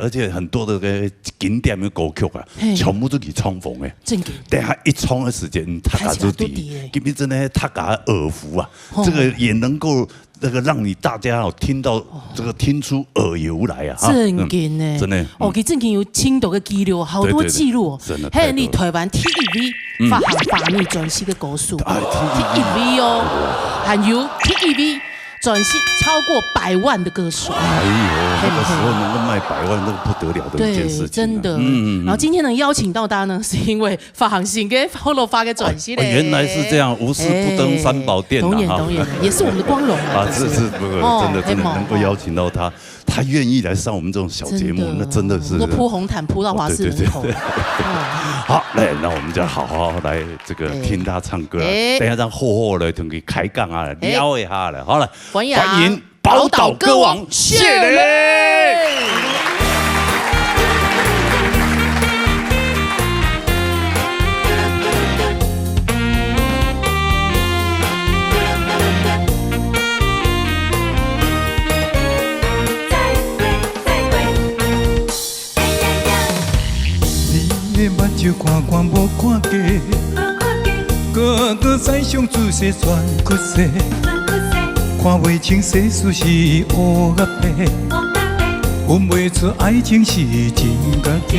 而且很多的个经典的歌曲啊，全部都去唱逢的。正经，等下一唱的时间，他家就低，今天真的他家耳福啊，这个也能够。那个让你大家听到这个听出耳油来啊！正经呢，真的哦，佢正经有青岛的记录，好多记录哦。真的，还有你台湾 TVB 发行法律专辑的歌数 ，TVB 哦，还有 TVB 专辑超过100万的歌手。哎呦，那个时候能够卖100万，那不得了的一件事情。真的。然后今天能邀请到大家呢，是因为发行新给后头发给转系嘞。原来是这样，无事不登三宝殿懂演，也是我们的光荣啊。是真的能够邀请到他，他愿意来上我们这种小节目，那真的是都铺红毯铺到华视门口。好，来，那我们就好好来这个听他唱歌，等一下让厚来同佢开讲啊，聊一下了。好了，欢迎宝岛歌王谢雷。看无看过，个再上自细全屈世，看袂清世事是乌甲白，分袂出爱情是真甲假，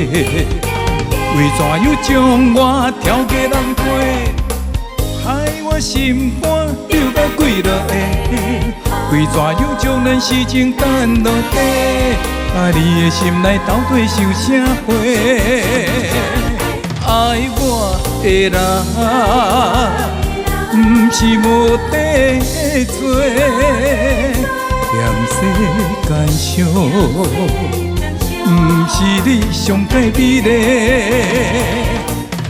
为怎样将我挑给人陪？害我心肝流到几落下，为怎样将咱时情等落底？你的心内到底想啥货？爱我的人，不是无地做，念世间上，不是你上界美丽。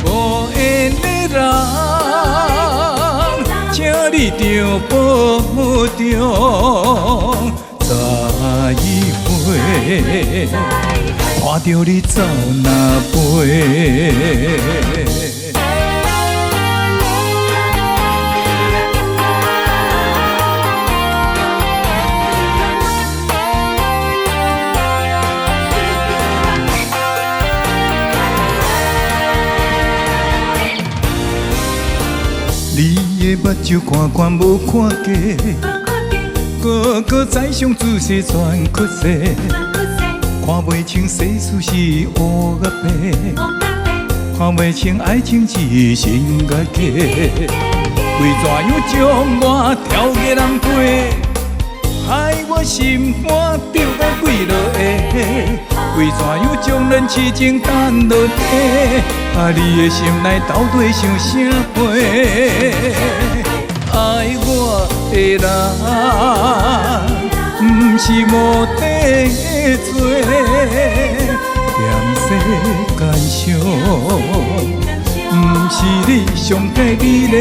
无缘的人，请你着保重，再会，看着你走哪飞。你的目睭看看无看过，个再上自细全屈世，看袂清世事是乌甲白，看袂清爱情是真甲假，为怎样将我挑给人陪？害我心肝着到几落下，为怎样将咱痴情等落底？你的心内到底想啥货？爱我的人，不是无地做，念世间上，不是你上界美丽。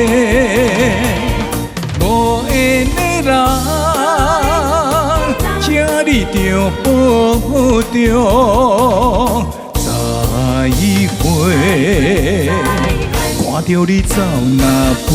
无缘的人，请你着保重，再会，看着你走哪飞。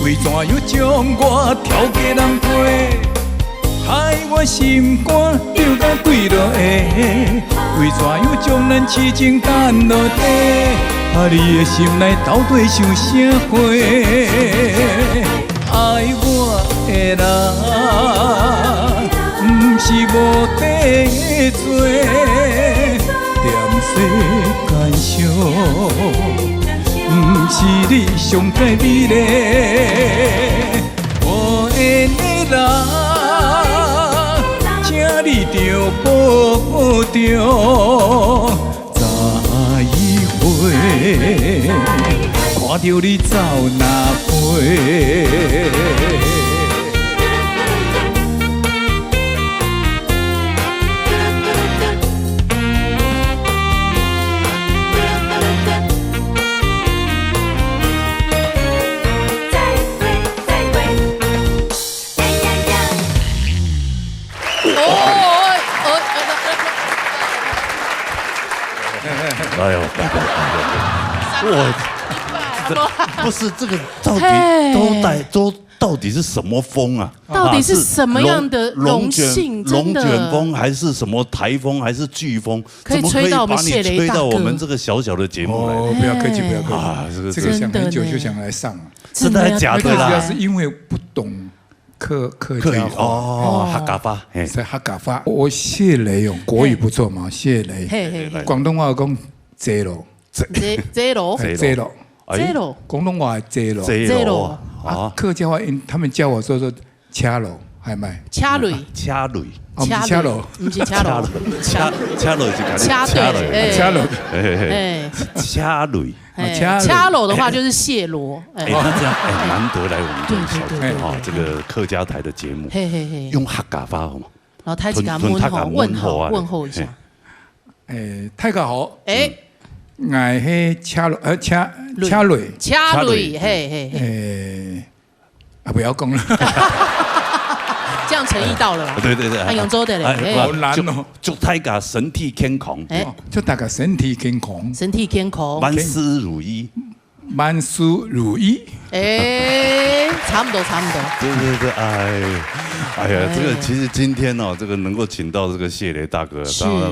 为怎样将我挑给人陪？害我心肝流到几落下，为怎样将咱痴情等落底？你的心内到底想啥货？爱我的人，不是无地做，念世间上。不是你上界美丽，无缘的人，请你着保重，再会，看着你走哪飞。哎呦，不是这个到底是什么风啊？到底是什么样的荣幸？龙卷风还是什么台风还是飓风？可以吹到我们谢雷大哥，吹到我们这个小小的节目来？不要客气，不要客气。这个想很久就想来上了，真的还是假的啦？主要是因为不懂客家话哦，客家话，在客家话。我谢雷哦，国语不错嘛，谢雷。广东话讲遮咯，遮咯，广东话遮咯，遮咯。客家话他们叫我说掐咯，还卖掐雷，掐雷，不是掐咯，不是掐咯，掐雷是掐对，掐咯，掐雷。掐楼的话就是谢罗，那这样难得来我们这个这个客家台的节目，用客家话好吗？然后太极讲问候一下，太家好，我是掐雷，掐雷，嘿，不要讲了，这样诚意到了啦。对对对，啊，扬州的嘞，好难哦。祝大家身体健康，祝大家身体健康，身体健康，万事如意，万事如意。差不多。对对，哎呀，这个其实今天哦，这个能够请到这个谢雷大哥，当然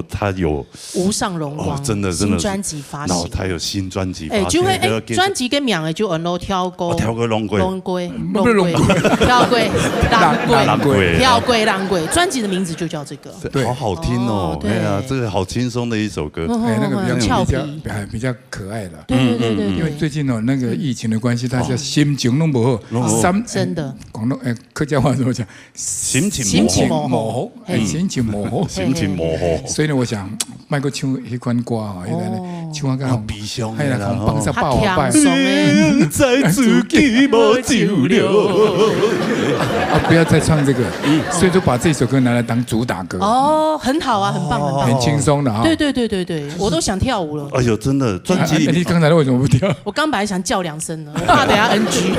他有无上荣光，真的新专辑发行，然后他有新专辑发行，就会专辑跟名的就按咯跳过龙龟，跳过浪龟，专辑的名字就叫这个，对，好好听哦，哎呀，这个好轻松的一首歌，那个比较可爱了，对，因为最近哦那个疫情的关系，大家心情都不好，真的，广东客家话怎么讲？心情模糊，心情模糊。所以呢，我想卖个唱一款歌啊，唱个悲伤的啦，放上爆拜，在自己无酒了。不要再唱这个，所以就把这首歌拿来当主打歌。很好啊，很棒，很轻松的啊。对，我都想跳舞了。哎呦，真的，专辑你刚才为什么不跳？我刚本来想叫2声呢，我怕等下 NG。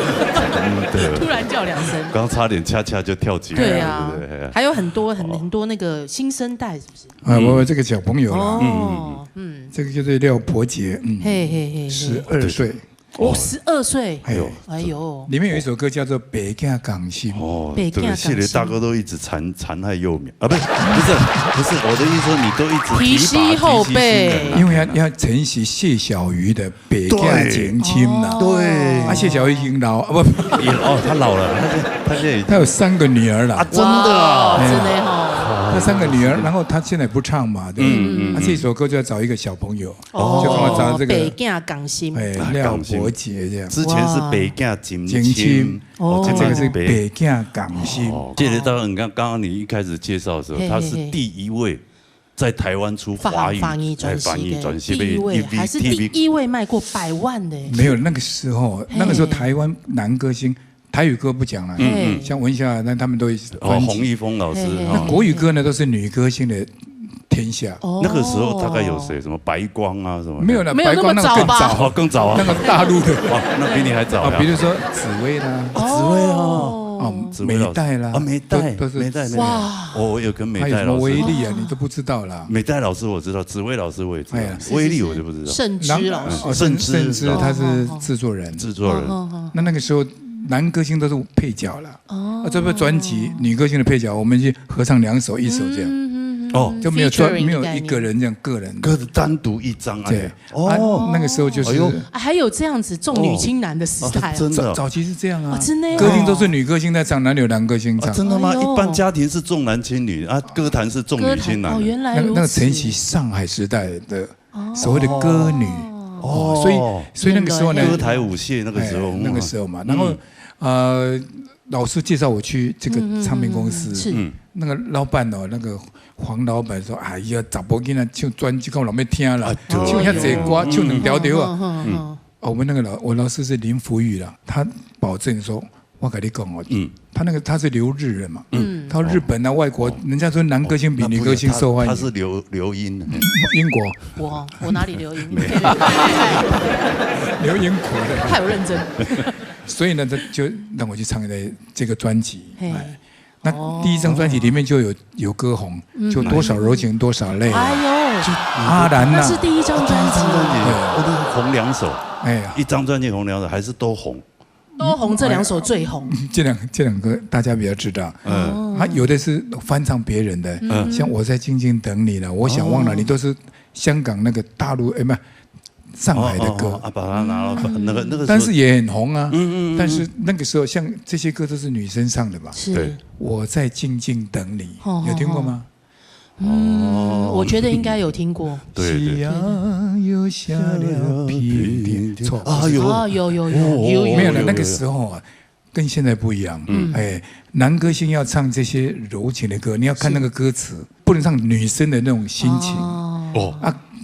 突然叫2声，刚差点恰恰就跳起来。对啊，还有很多那个新生代，是不是？我这个小朋友啦，这个就是廖伯杰，12岁。12岁，哎呦，里面有一首歌叫做《北京港心》。这个谢雷大哥都一直残害幼苗啊，不是，我的意思说你都一直提膝后背，因为要承袭谢小鱼的《北京情亲》呐。对，谢小鱼已经老啊，不，他老了，他有3个女儿了啊，真的，真的哈。他3个女儿，然后他现在不唱嘛，对不对？这首歌就要找一个小朋友，就帮我找这个北京港心，廖伯杰这样。之前是北京情亲，这个是北京港心。谢雷大哥，你看刚刚你一开始介绍的时候，他是第一位在台湾出华语翻译专辑第一位，还是第一位卖过100万的。没有，那个时候台湾男歌星。台语歌不讲了，像文夏那他们都洪一峰老师。那国语歌呢，都是女歌星的天下。那个时候大概有谁？什么白光啊什么？没有了，白光那个更早啊，那个大陆的，那比你还早。比如说紫薇啦，美代啦，美代都是哇，我有跟美代老师。还有什么威力啊？你都不知道啦。美代老师我知道，紫薇老师我也知道，威力我就不知道。盛之老师，盛之他是制作人。那个时候。男歌星都是配角了，这部专辑女歌星的配角，我们就合唱2首1首这样，就没有一个人这样个人歌单独一张。对，那个时候就是还有这样子重女轻男的时代，真的早期是这样啊，真的歌厅都是女歌星在唱，哪里有男歌星唱？真的吗？一般家庭是重男轻女啊，歌坛是重女轻男。原来如此。那个承袭上海时代的所谓的歌女。所以那个时候呢，歌台舞榭那个时候嘛，然后老师介绍我去这个唱片公司，那个老板那个黄老板说：“哎呀，查甫囡仔唱专辑，我老妹听了，唱遐济歌，唱2条条啊。”我们那个我老师是林福玉啦，他保证说。我跟你讲哦，他是留日人嘛，他日本啊外国，人家说男歌星比女歌星受欢迎，他是留英，英国，我哪里留英？留英国的，太有认真。所以呢，他就让我去唱的这个专辑。那第1张专辑里面就有歌红，就多少柔情多少泪。哎呦，就阿兰呐，那是第1张专辑，我都红2首，1张专辑红2首，还是都红。都红，这2首最红。这两个大家比较知道。他有的是翻唱别人的，像我在静静等你了，我想忘了你，都是香港那个大陆不上海的歌。把它拿到那个，但是也很红啊。但是那个时候像这些歌都是女生唱的吧？是。我在静静等你，有听过吗？我觉得应该有听过。对。又下了片片，错有。没有了，那个时候啊，跟现在不一样。男歌星要唱这些柔情的歌，你要看那个歌词，不能唱女生的那种心情。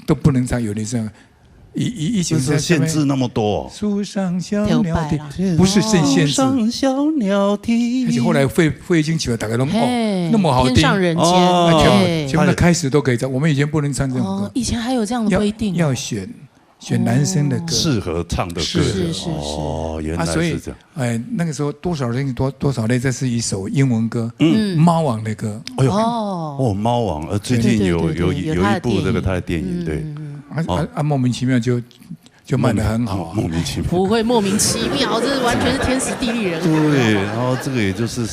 都不能唱有女生。以前是限制那么多。树上小鸟啼，不是限制。树上小鸟啼，而且后来费尽起来，大概都那么好听。天上人间，全部的开始都可以唱。我们以前不能唱这种歌。以前还有这样的规定。要选，选男生的歌，适合唱的歌。是哦，原来是这样。那个时候多少泪，这是一首英文歌，猫王的歌。哎呦，猫王，最近有一部这个他的电影，对。莫名其妙就卖得很好，莫名其妙。不会莫名其妙，这完全是天时地利人和。对，然后这个也就是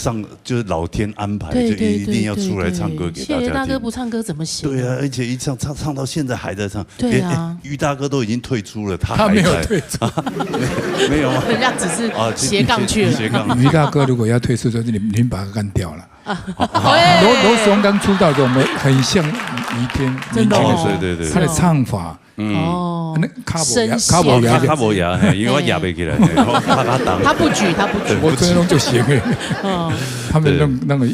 就是老天安排，就一定要出来唱歌给大家听。谢大哥不唱歌怎么行？对啊，而且一唱到现在还在唱。对啊，于大哥都已经退出了，他没有退出，没有吗？人家只是斜杠去了。于大哥如果要退出，就是您把他干掉了。罗时丰刚出道的时候，我们很像于天，真的，对，他的唱法。那卡博牙，因为我牙不起来，他不举，我这种就行了。他们那个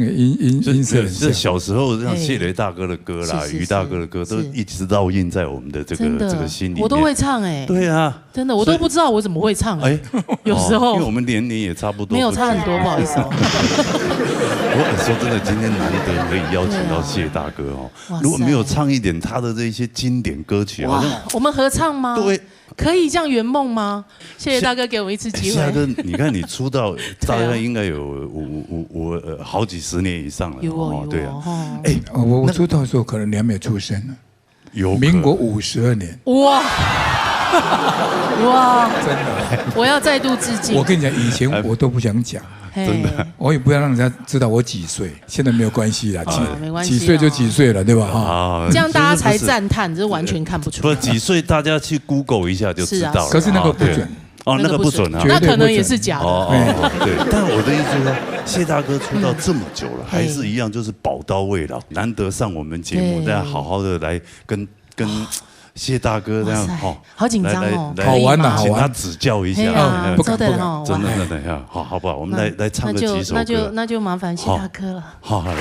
音色，这小时候让谢雷大哥的歌啦，于大哥的歌都一直烙印在我们的这个心里。我都会唱哎，对啊，真的我都不知道我怎么会唱哎，有时候因为我们年龄也差不多，没有差很多，不好意思哦。我说真的，今天难得可以邀请到谢大哥哦，如果没有唱一点他的这些经典歌曲，好像我们合唱吗？对，可以这样圆梦吗？谢谢大哥给我一次机会。谢大哥，你看你出道大概应该有好几十年以上了，有对啊。我出道的时候可能你还没有出生呢，有民国52年。哇！真的，我要再度致敬。我跟你讲，以前我都不想讲。真的，我也不要让人家知道我几岁，现在没有关系啦，没关系，几岁就几岁了，对吧？哈，这样大家才赞叹，这完全看不出来。不，几岁大家去 Google 一下就知道了。可是那个不准那个不准啊，那可能也是假的。对，但我的意思说，谢大哥出道这么久了，还是一样就是宝刀未老，难得上我们节目，大家好好的来跟谢大哥这样好紧张哦，好玩的，请他指教一下。不敢，真的，好不好？我们来唱个几首歌。那就麻烦谢大哥了。好，来。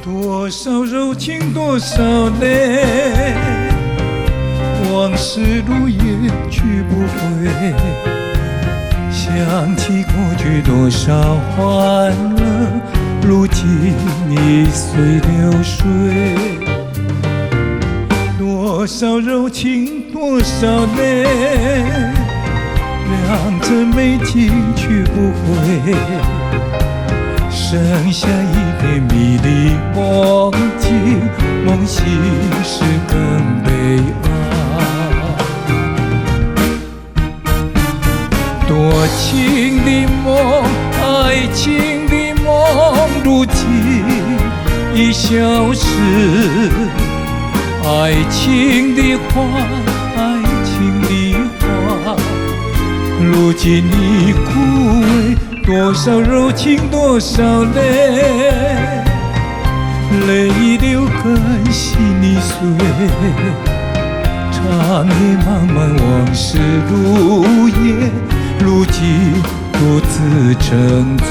多少柔情多少泪，往事如烟去不回。想起过去多少欢乐，如今已随流水。多少柔情多少泪，两者美景去不回。剩下一片迷离梦境，梦醒时更悲哀。多情的梦，爱情的梦，如今已消失。爱情的花，爱情的花，如今已枯萎。多少柔情多少泪，泪流干心已碎。长夜漫漫往事如烟，如今独自沉醉。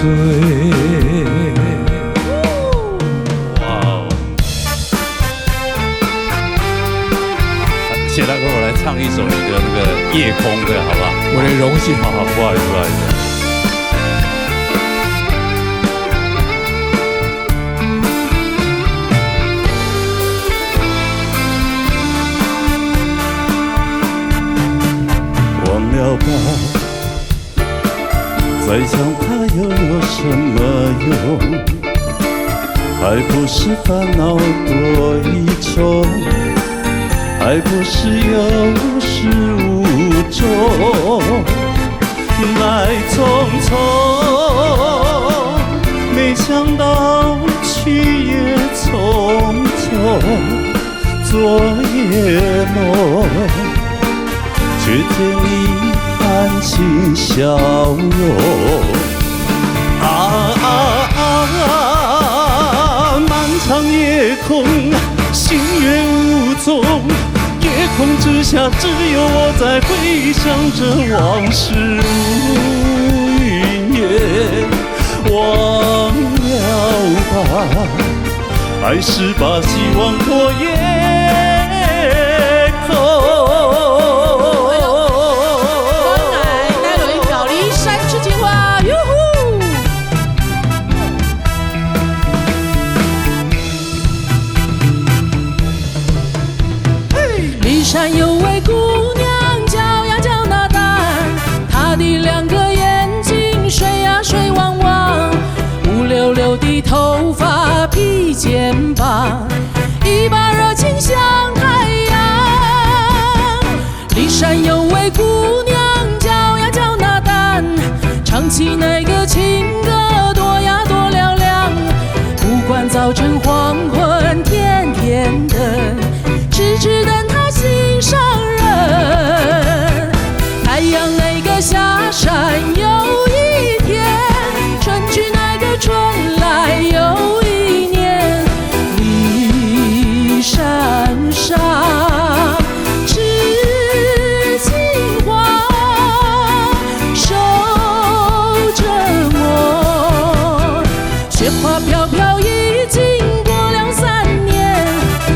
谢大哥，我来唱一首你的那个夜空的好不好？我的荣幸。好，不好意思。忘了吧，再想它又有什么用？还不是烦恼多一重，还不是有始无终。来匆匆，没想到去也匆匆，昨夜梦，却见你含情笑容。漫长夜空，星月无踪，夜空之下只有我在回想着往事如云烟。忘了吧，还是把希望托夜空。来，那有一表离山之情话。起那个情歌多呀多嘹亮，不管早晨黄昏天天等，只等他心上人。太阳那个下山又一天，春去那个春来又一年，离山上知情话，守着我。雪花飘飘已经过2、3年，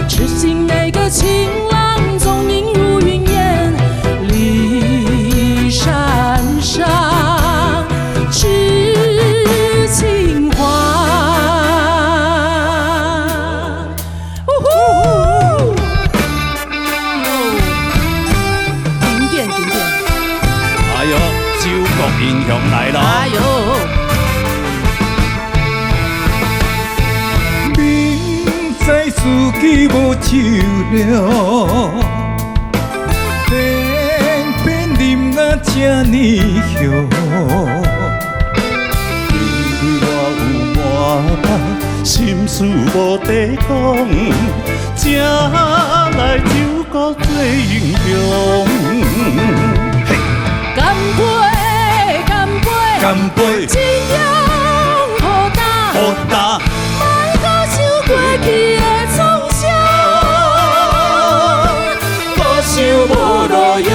痴心那个情郎踪影如云烟，离山上知情话。经典经典。哎呦，九国英雄来了！哎呦，明知自己无酒量，偏偏饮啊这呢香。我有满心事无地讲，才来九国做英雄。干杯，干杯，干杯！一样好大，好大！莫甲想过去的创伤，多想无路用，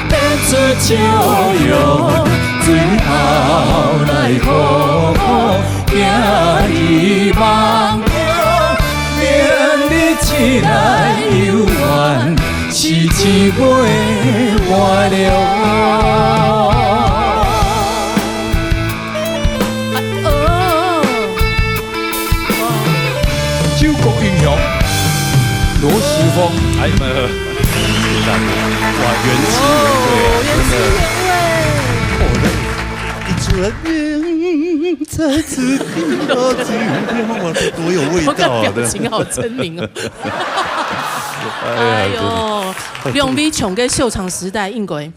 变出笑容，最后来好好行希望中，明日起来有缘，是一尾换了。九国英雄罗时丰，哎呀，哇，原汁原味，真的。一转眼，再次看到酒量，哇，这多有味道啊！我的表情好狰狞哦。哎呦，两位从个秀场时代，应该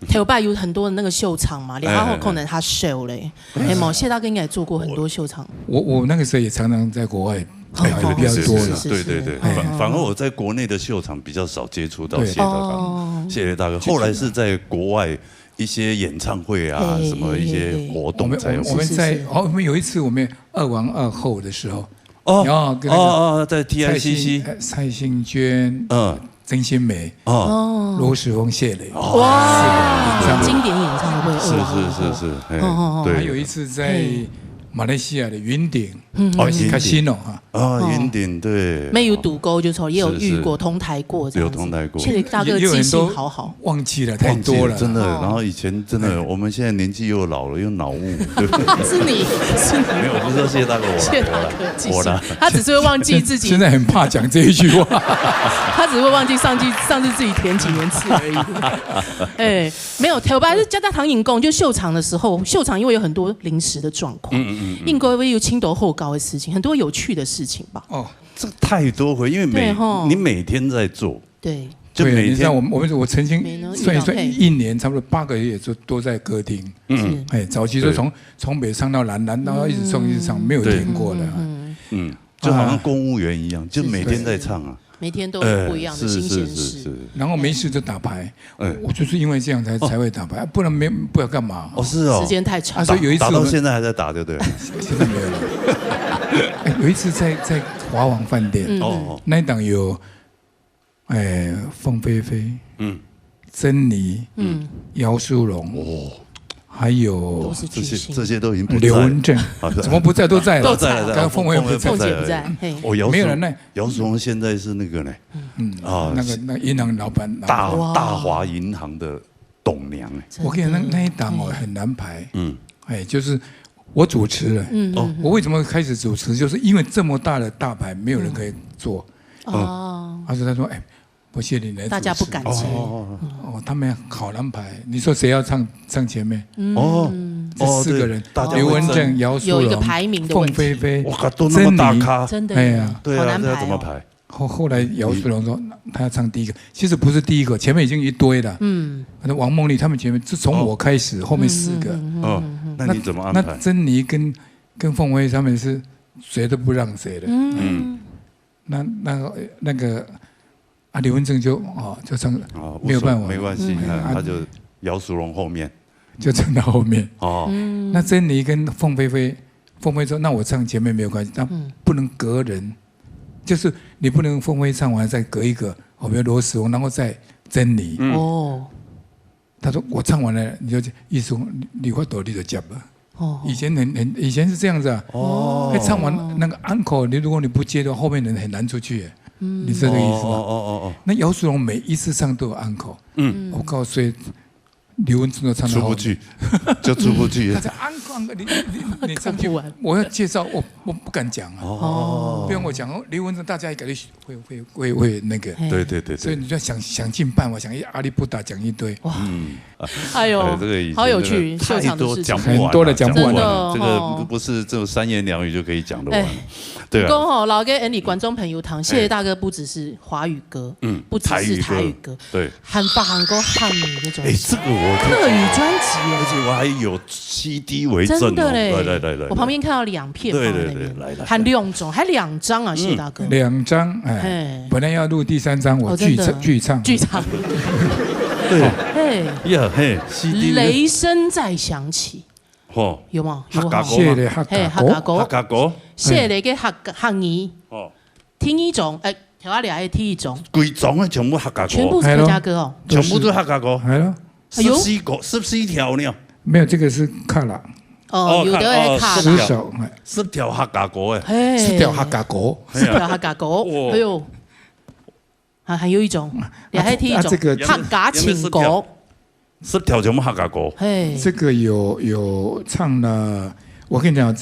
台北有很多的那个秀场嘛，然后可能他秀嘞。哎毛谢大哥应该也做过很多秀场。我那个时候也常常在国外。比较多了，对对对，反而我在国内的秀场比较少接触到谢大哥，谢谢大哥。后来是在国外一些演唱会啊，什么一些活动才有。我们有一次我们2王2后的时候，在 TICC， 蔡幸娟，曾心梅，罗时丰、谢磊，哇，经典演唱会，是，对。还有一次在马来西亚的云顶，Casino 云顶对，没有赌沟就错，也有遇过同台过，有同台过。谢磊大哥记性好好，忘记了太多了，真的。然后以前真的，我们现在年纪又老了，又脑雾，是你，没有，不是说谢大哥我了，他只是会忘记自己。现在很怕讲这一句话，他只会忘记上次自己填几年次而已。哎，没有，台北是加大堂影宫，就秀场的时候，秀场因为有很多临时的状况。应该会有青头后高的事情，很多有趣的事情吧？哦，这太多回，因为你每天在做，对，就每天。我曾经算一算，1年差不多8个月都在歌厅。早期就从北上到南，然后一直唱，没有停过的。就好像公务员一样，就每天在唱啊。每天都有不一样的新鲜事，然后没事就打牌。我就是因为这样才会打牌，不然不知道干嘛。是哦，时间太长。所以有一次打到现在还在打，对不对？现在没有了。有一次在华王饭店，那一档有，凤飞飞，珍妮，姚淑蓉，还有这些都已经不在。刘文正怎么不在？都在了，都在了。刚刚凤飞不在，凤姐不在。没有了。那姚淑蓉现在是那个呢？那银行老板，大华银行的董娘。我跟你讲，那一档很难排。就是我主持了。我为什么开始主持？就是因为这么大的大牌，没有人可以做。他说，不谢你来，大家不敢接。他们好难排。你说谁要唱前面？这4个人，刘文正、姚淑蓉、有一个排名的凤飞飞，哇，都那么大咖，真的，对啊，这要怎么排？后来姚淑荣说他要唱第一个，其实不是第一个，前面已经一堆了。反正王梦丽他们前面是从我开始，后面4个。那你怎么安排？那珍妮跟凤飞他们是谁都不让谁的。那个刘文正就唱没有办法，没关系，他就姚淑荣后面就唱到后面。那珍妮跟凤飞说那我唱前面没有关系，但不能隔人。就是你不能凤飞唱完再隔一个，比如罗时丰，然后再珍妮。他说我唱完了，你就意思你会抖你就接了。以前是这样子啊。唱完那个encore，如果你不接的话，后面人很难出去。你是这个意思吗？那姚淑荣每一次唱都有encore。我告诉你。刘文正都唱到出不去，就出不去。他在安康，你上去，我要介绍，我不敢讲啊。不用我讲，刘文正大家也感觉会那个。对。所以你就想尽办法，想阿里不达讲一堆。哎呦，好有趣，秀场的事情很多的讲不完。这个不是这种3言2语就可以讲得完。对啊。老给你观众朋友谈，谢谢大哥，不只是华语歌，不只是台语歌，对，韩国汉语那种。这个我客语专辑，而且我还有 CD 为证。真的嘞，来，我旁边看到2片放在那边，还2种，还2张啊，谢大哥。2张，本来要录第3张，我剧唱。对，CD 雷声再响起，有吗？谢嘞客家歌，谢嘞个客语，听一种，调下2个听一种，规种的全部客家歌，全部是客家歌哦，全部都客家歌，系咯。14条呢？没有，这个是卡啦。有的会卡啦。10条客家歌诶，10条客家歌，10条客家歌。哎呦，还有一种，也还听一种客家情歌，10条全部客家歌。这个有唱了，我跟你讲，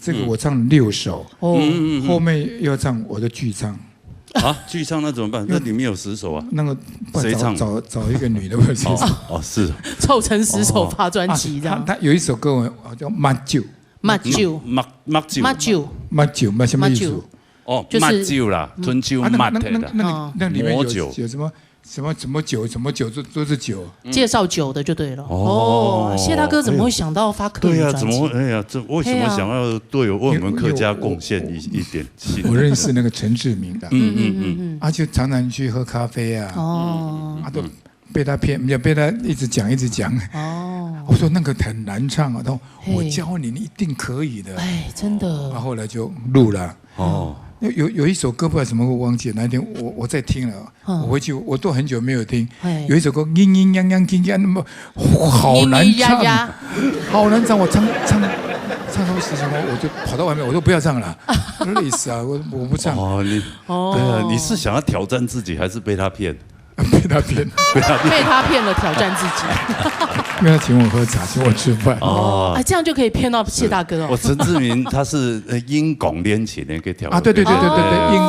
这个我唱了6首，后面要唱我的剧唱。剧唱那怎么办？那里面有10首啊。那个谁唱？找一个女的或者是凑成10首发专辑这样。他有一首歌叫《马酒》，什么意思？就是马酒啦，春秋马的。那里面有什么酒都是酒，介绍酒的就对了。谢大哥怎么会想到发客语专辑？怎么这为什么想要对我们客家贡献一点心？我认识那个陈志明的，就常常去喝咖啡啊，都被他骗，被他一直讲。我说那个很难唱啊，他说我教你，你一定可以的。真的。后来就录了。有一首歌不知道什么，我忘记了。那天我在听了，我回去我都很久没有听。有一首歌阴阴阳阳阴阳，那么好难唱，好难唱。我唱到什么，我就跑到外面，我说不要唱了，累死啊！我不唱。对啊，你是想要挑战自己，还是被他骗？被他骗了，挑战自己。因为他请我喝茶，请我吃饭。这样就可以骗到谢大哥哦。陈志明他是音广练琴的，可以调。对，音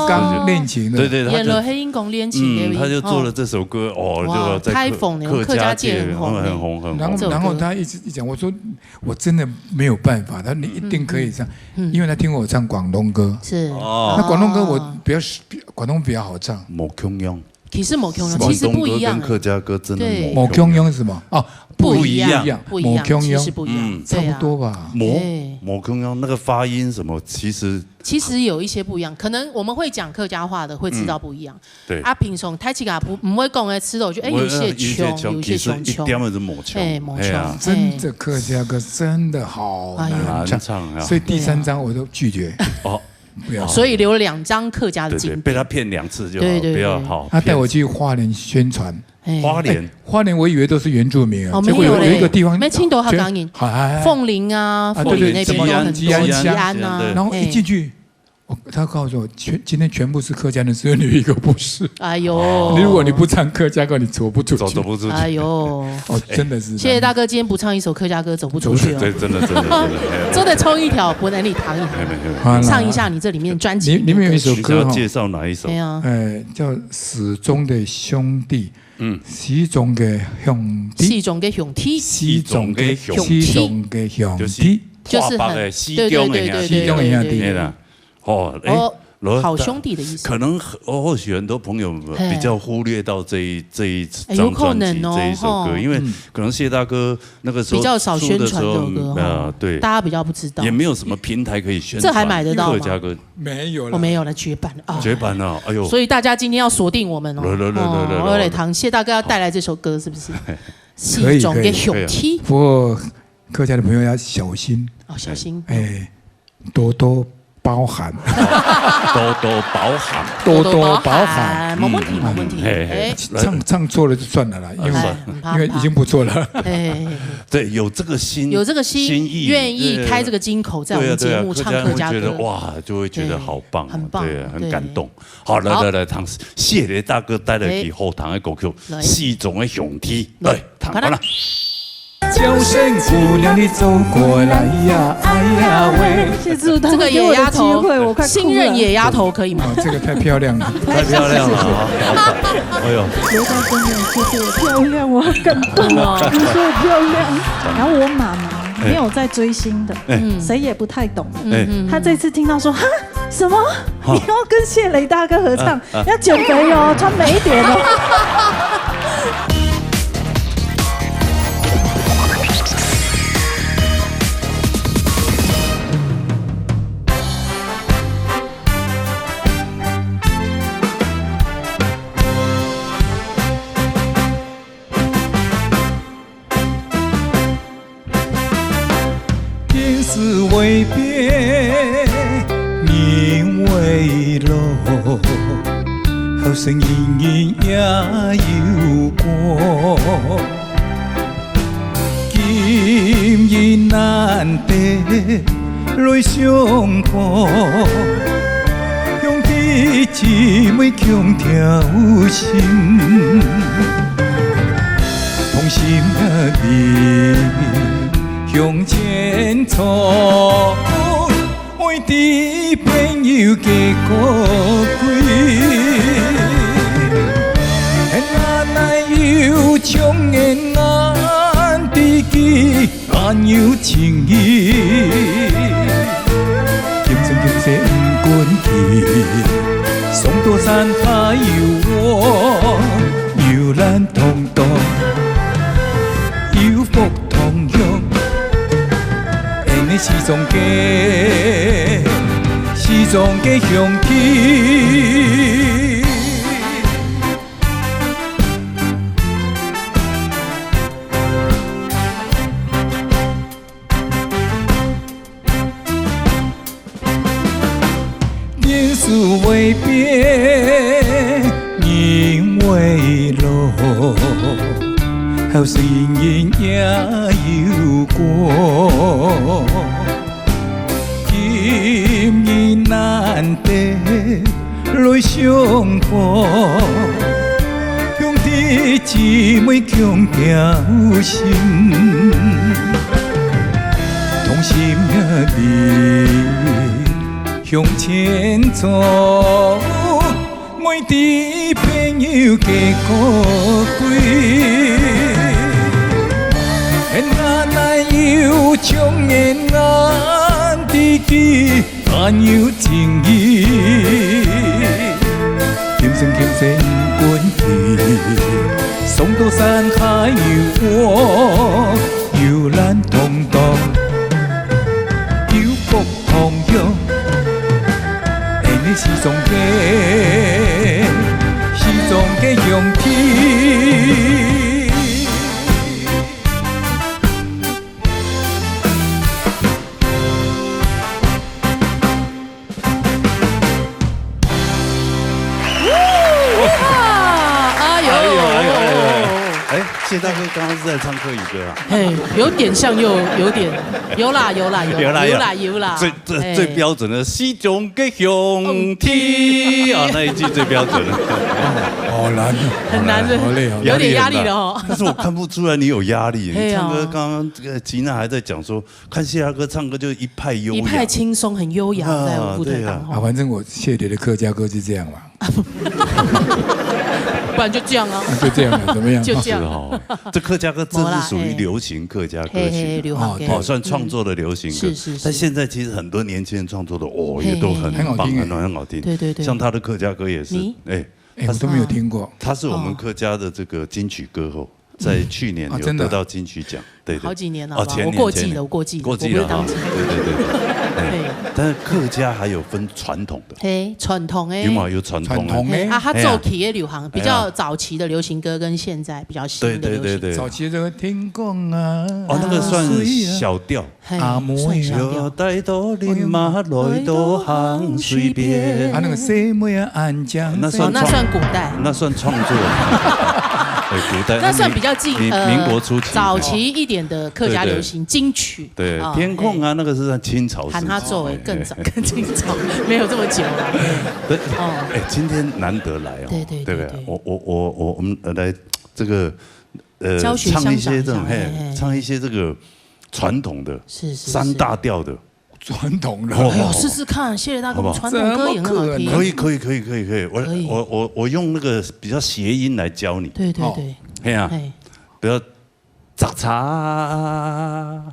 钢练琴的。对，演了黑音广练琴，他就做了这首歌就在客家界很红。然后他一直讲，我说我真的没有办法，他说你一定可以唱，因为他听我唱广东歌。是。那广东歌我广东比较好唱。冇腔音。其实某腔音其实不一样，跟客家歌真的某腔音是什么？不一样，某腔音其实不一样，差不多吧。某腔音那个发音什么，其实有一些不一样，可能我们会讲客家话的会知道不一样。对。平常台语不会讲的词的，我觉得有些腔，有些腔，一点都是某腔。真的客家歌真的好难唱，所以第3张我都拒绝。所以留了2张客家的经典，被他骗2次就好，不要好。他带我去花莲宣传，花莲我以为都是原住民啊，结果有一个地方，没青岛客家人，凤林啊，凤林那边都很多，吉安啊，然后一进去。他告诉我，今天全部是客家人，只有你一个不是。哎呦！如果你不唱客家歌，你走不出去。走不出去。哎呦！真的是。谢谢大哥，今天不唱一首客家歌，走不出去哦。对，真的。真的冲一条，不能你弹一条。唱一下你这里面专辑。里面有一首歌介绍哪一首？叫《始终的兄弟》。始终的兄弟。始终的兄弟。始终的兄弟。就是很西中的兄弟。好兄弟的意思。可能或许很多朋友比较忽略到这一张专辑这一首歌，因为可能谢大哥那个时候比较少宣传这首歌，对，大家比较不知道，也没有什么平台可以宣传。这还买得到吗？客家歌没有了，我没有了，绝版了啊！绝版了，哎呦！所以大家今天要锁定我们哦。我来堂谢大哥要带来这首歌，是不是？可以可以。勇气。不过客家的朋友要小心哦，小心。多多包涵，多多包涵，多多包涵，没问题，没问题。唱错了就算了啦，因为已经不错了。对，有这个心意，愿意开这个金口，在我们节目唱客家歌，哇，就会觉得好棒，很棒，对，很感动。好，来，唐谢雷大哥带来给后堂的歌曲《四种的勇气》，来，唐完了。叫声姑娘你走过来呀，哎呀喂！这个野丫头，新任野丫头可以吗？这个太漂亮了，太漂亮了！哎呦，刘大哥，你说的漂亮，我好感动哦！你说的漂亮。然后我妈妈没有在追星的，谁也不太懂。她这次听到说哈什么，你要跟谢雷大哥合唱，要减肥哦，穿美一点哦。为别人为路，好声音也有过。今日难得来相伴，兄弟姊妹共条心，同心力。向前走，爱的朋友加可贵，哪奈有情缘难知己，难有情义。今生今世不管去，送多山还有我，有咱同渡，有福同享。是种嘅勇气。人事为别，人为路，好声音也有过。今日难得来相伴，兄弟姊妹共条心，同心力向前走，爱的朋友加可贵。哪奈有情缘难知己，难有情义。今生今世不管去，送到山海有我，有咱同渡，有福同享。你是种嘅勇气。谢大哥刚刚是在唱客语歌啊？有点像又有点，有啦。最标准的西中嘅兄弟啊，那一句最标准的。好难，很难的，有点压力了哦。但是我看不出来你有压力，你唱歌刚刚这个吉娜还在讲说，看谢大哥唱歌就一派优雅，一派轻松，很优雅，在舞台上。反正我谢雷的客家歌就这样嘛。不然就这样啊，就这样了，怎么样？就这样哦。这客家歌这是属于流行客家歌曲，哦，算创作的流行歌。是。但现在其实很多年轻人创作的，也都很棒，很好听。对。像他的客家歌也是，我都没有听过。他是我们客家的这个金曲歌后。在去年有得到金曲奖，对，好几年了，前年我过季了，过季了哈，对。但是客家还有分传统的，传统哎，有传统哎，他早期的流行，比较早期的流行歌跟现在比较新的流行，对。早期这个天公啊，那个算小调，阿摩有带到林马来到行水边，那个西梅安江，那算古代，那算创作。古代那算比较近，民国初期早期一点的客家流行金曲，对，天空啊，那个是在清朝，喊他作为更早，更清朝，没有这么久了。对，今天难得来哦，对不对？我们来这个唱一些这种唱一些这个传统的，是三大调的。传统的，试试看，谢谢大哥，传统歌也很好听。可以，我用那个比较谐音来教你。对，嘿啊，比如杂茶，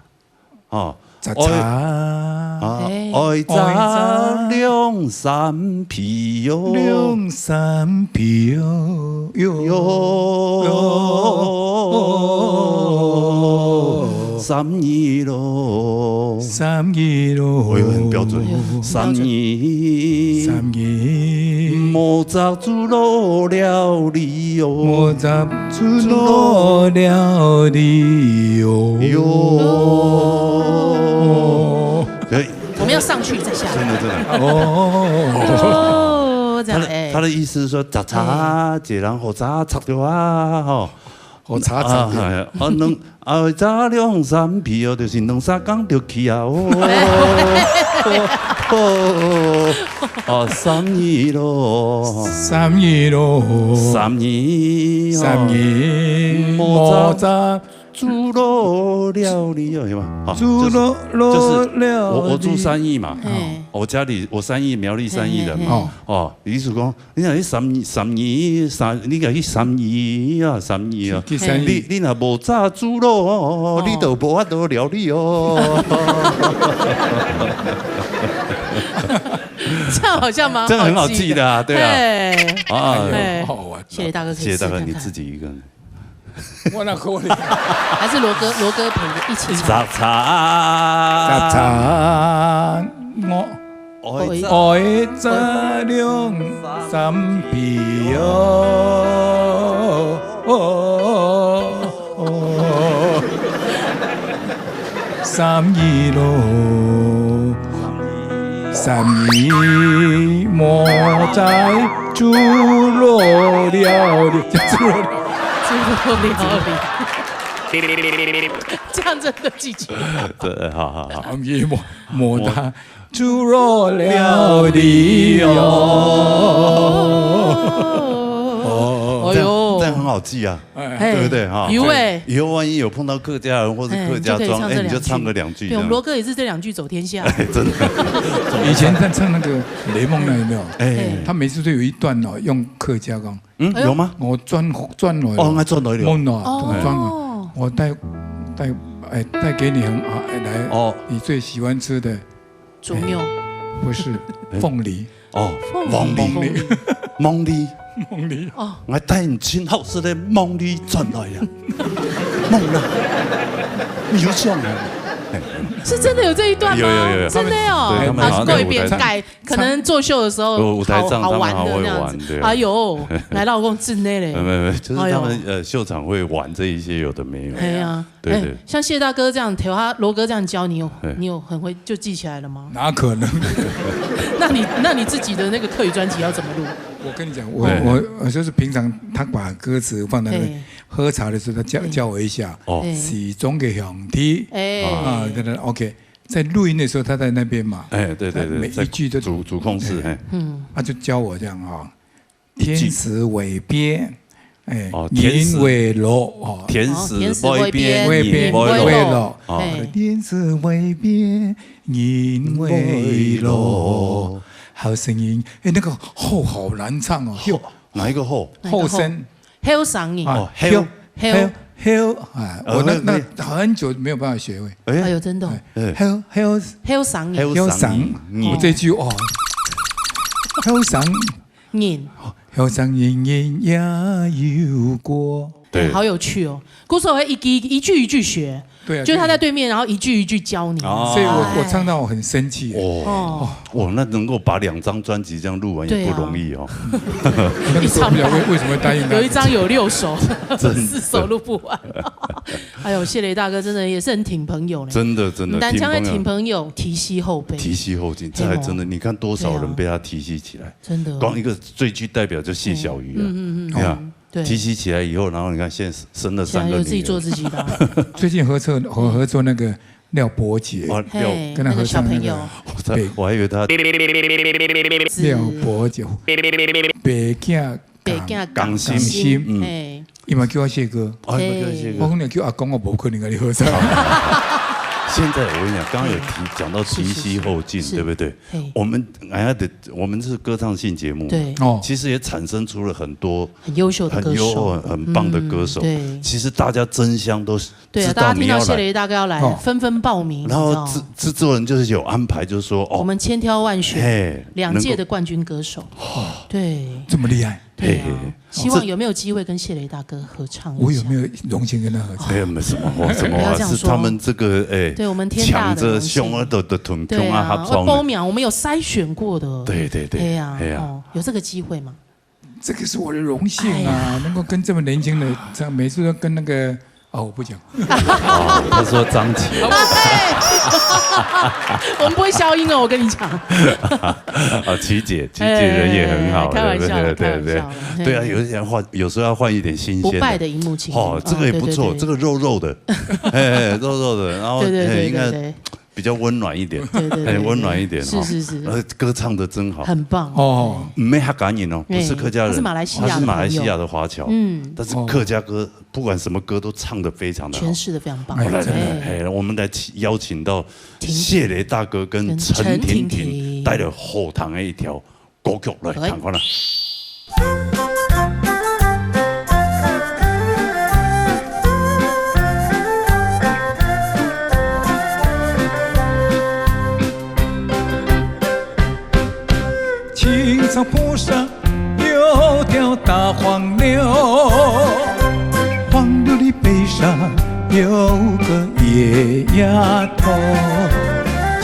杂茶，爱茶两三皮哟，两三皮哟。三二咯，很标准。三二，莫杂猪肉料理哟，莫杂猪肉料理哟。可以，我们要上去再下来。真的。这样他的意思是说，杂茶，一人好茶插掉啊，吼。我查早两三皮哦，就是两三工就去啊三二咯，莫杂猪肉料理有吗？猪肉料理，我住三义嘛，我家里我三义苗栗三义人嘛，意思讲，你若去三义，你若去三义啊，你若无炸猪肉，你就无法度料理哦。这样好像蛮，这样很好记的啊，对啊，好玩。谢谢大哥，谢谢大哥，你自己一个人。我那可怜，还是罗哥陪着一起唱。杂茶，我爱茶两三皮哟，三二咯，莫在猪肉料理。这样真的记住。对，好。莫打猪肉料理哦。这样很好记啊，对不对哈？以后万一有碰到客家人或是客家庄，你就唱个两句。对，我们罗哥也是这两句走天下。真的。以前在唱那个雷梦那有没有？他每次都有一段哦，用客家讲。有吗？我转来我转来了。我带给你很好来你最喜欢吃的猪肉，不是凤梨凤梨我带你亲好吃的凤梨转来呀，梦了，你有想啊？是真的有这一段吗？有，真的哦。他过一遍改，可能作秀的时候好玩的那样子。哎呦，来到我自内嘞。没，就是他们秀场会玩这一些有的没有。对。像谢大哥这样，他罗哥这样教你有很会就记起来了吗？哪可能？那你自己的那个客语专辑要怎么录？我跟你讲，我就是平常他把歌词放在那里，喝茶的时候他叫我一下，始终嘅响题，对 OK， 在录音的时候他在那边嘛，对，每一句都主控室，他就教我这样天池尾边，银尾楼，天池尾边，银尾楼，天池尾边，银尾楼。好声音，那个好难唱哦，哪一个后？后生。后上瘾。哦，啊，我那很久没有办法学会。哎呦，真的。后上瘾。后上瘾，我这句哦，后上瘾，后上瘾也有过。对，好有趣哦。鼓手会一句一句学。对啊，就是他在对面，然后一句一句教你，所以我唱到我很生气。哇，那能够把2张专辑这样录完也不容易哦。那个时候不知道为什么答应他。有一张有6首，4首录不完。哎呦，谢雷大哥真的也是很挺朋友嘞，真的。单枪在挺朋友，提携后辈，提携后进，这还真的，你看多少人被他提携起来，真的。光一个最具代表就谢小鱼了，你看。提携起来以后，然后你看现在生了3个女儿，自己做自己的。最近合作那个廖伯杰，跟他合唱那个，我还以为他廖伯杰，北京港心，伊嘛叫我谢哥，我可能叫阿公，我无可能跟你合唱。现在我跟你讲，刚刚有讲到提携后进，对不对？我们是歌唱性节目，对，其实也产生出了很多很优秀的歌手，很棒的歌手。对，其实大家争相都是对啊，大家听到谢雷大哥要来，纷纷报名。然后制作人就是有安排，就是说我们千挑万选2届的冠军歌手，对，这么厉害。对啊，希望有没有机会跟谢雷大哥合唱一下？我有没有荣幸跟他合唱？没什么，是他们这个对我们天大的抢着胸儿的臀胸啊，包秒我们有筛选过的。对，对呀，有这个机会吗？这个是我的荣幸啊，能够跟这么年轻的，这样每次都跟那个。我不讲。他说张琪。我们不会消音哦，我跟你讲。琪姐人也很好，开玩笑，对啊，有时候要换一点新鲜。不败的荧幕情。这个也不错，这个肉肉的，肉的，然后应该比较温暖一点，温暖一点。是。歌唱的真好，很棒哦。没哈感应哦，不是客家人，他是马来西亚的华侨。但是客家歌不管什么歌都唱得非常的好，诠释得非常棒。我们来邀请到谢雷大哥跟陈婷婷带了后堂的一条歌曲来看看啦。青草坡上有条大黄牛，黄牛的背上有个野丫头，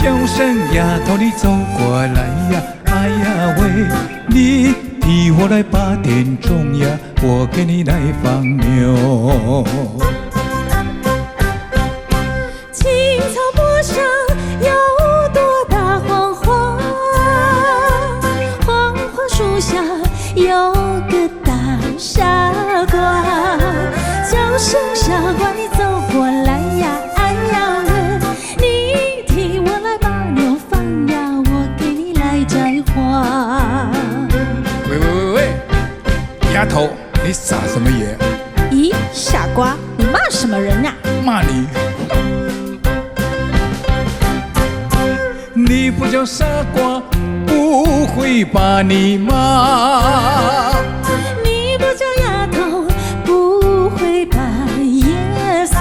叫声丫头你走过来呀，哎呀喂，你替我来8点钟呀，我给你来放牛。青草坡上有朵大黄花，黄花树下有个大傻瓜，叫声傻瓜你走过来呀，哎呀喂，你替我来把牛放呀，我给你来摘花。喂，丫头，你傻什么眼？咦，傻瓜，你骂什么人呀？骂你。你不叫傻瓜，不会把你骂。你不叫丫头，不会把夜撒。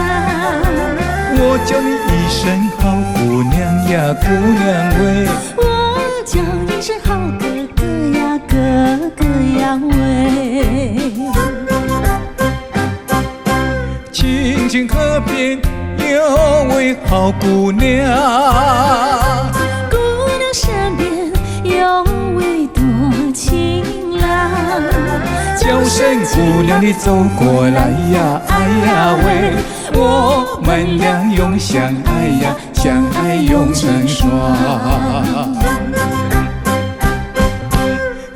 我叫你一声好姑娘呀，姑娘喂。我叫一声好哥哥呀，哥哥呀喂。青青河边有位好姑娘，身边有位多情郎，叫声姑娘你走过来呀，哎呀喂，我们俩永相爱呀，相爱永成双。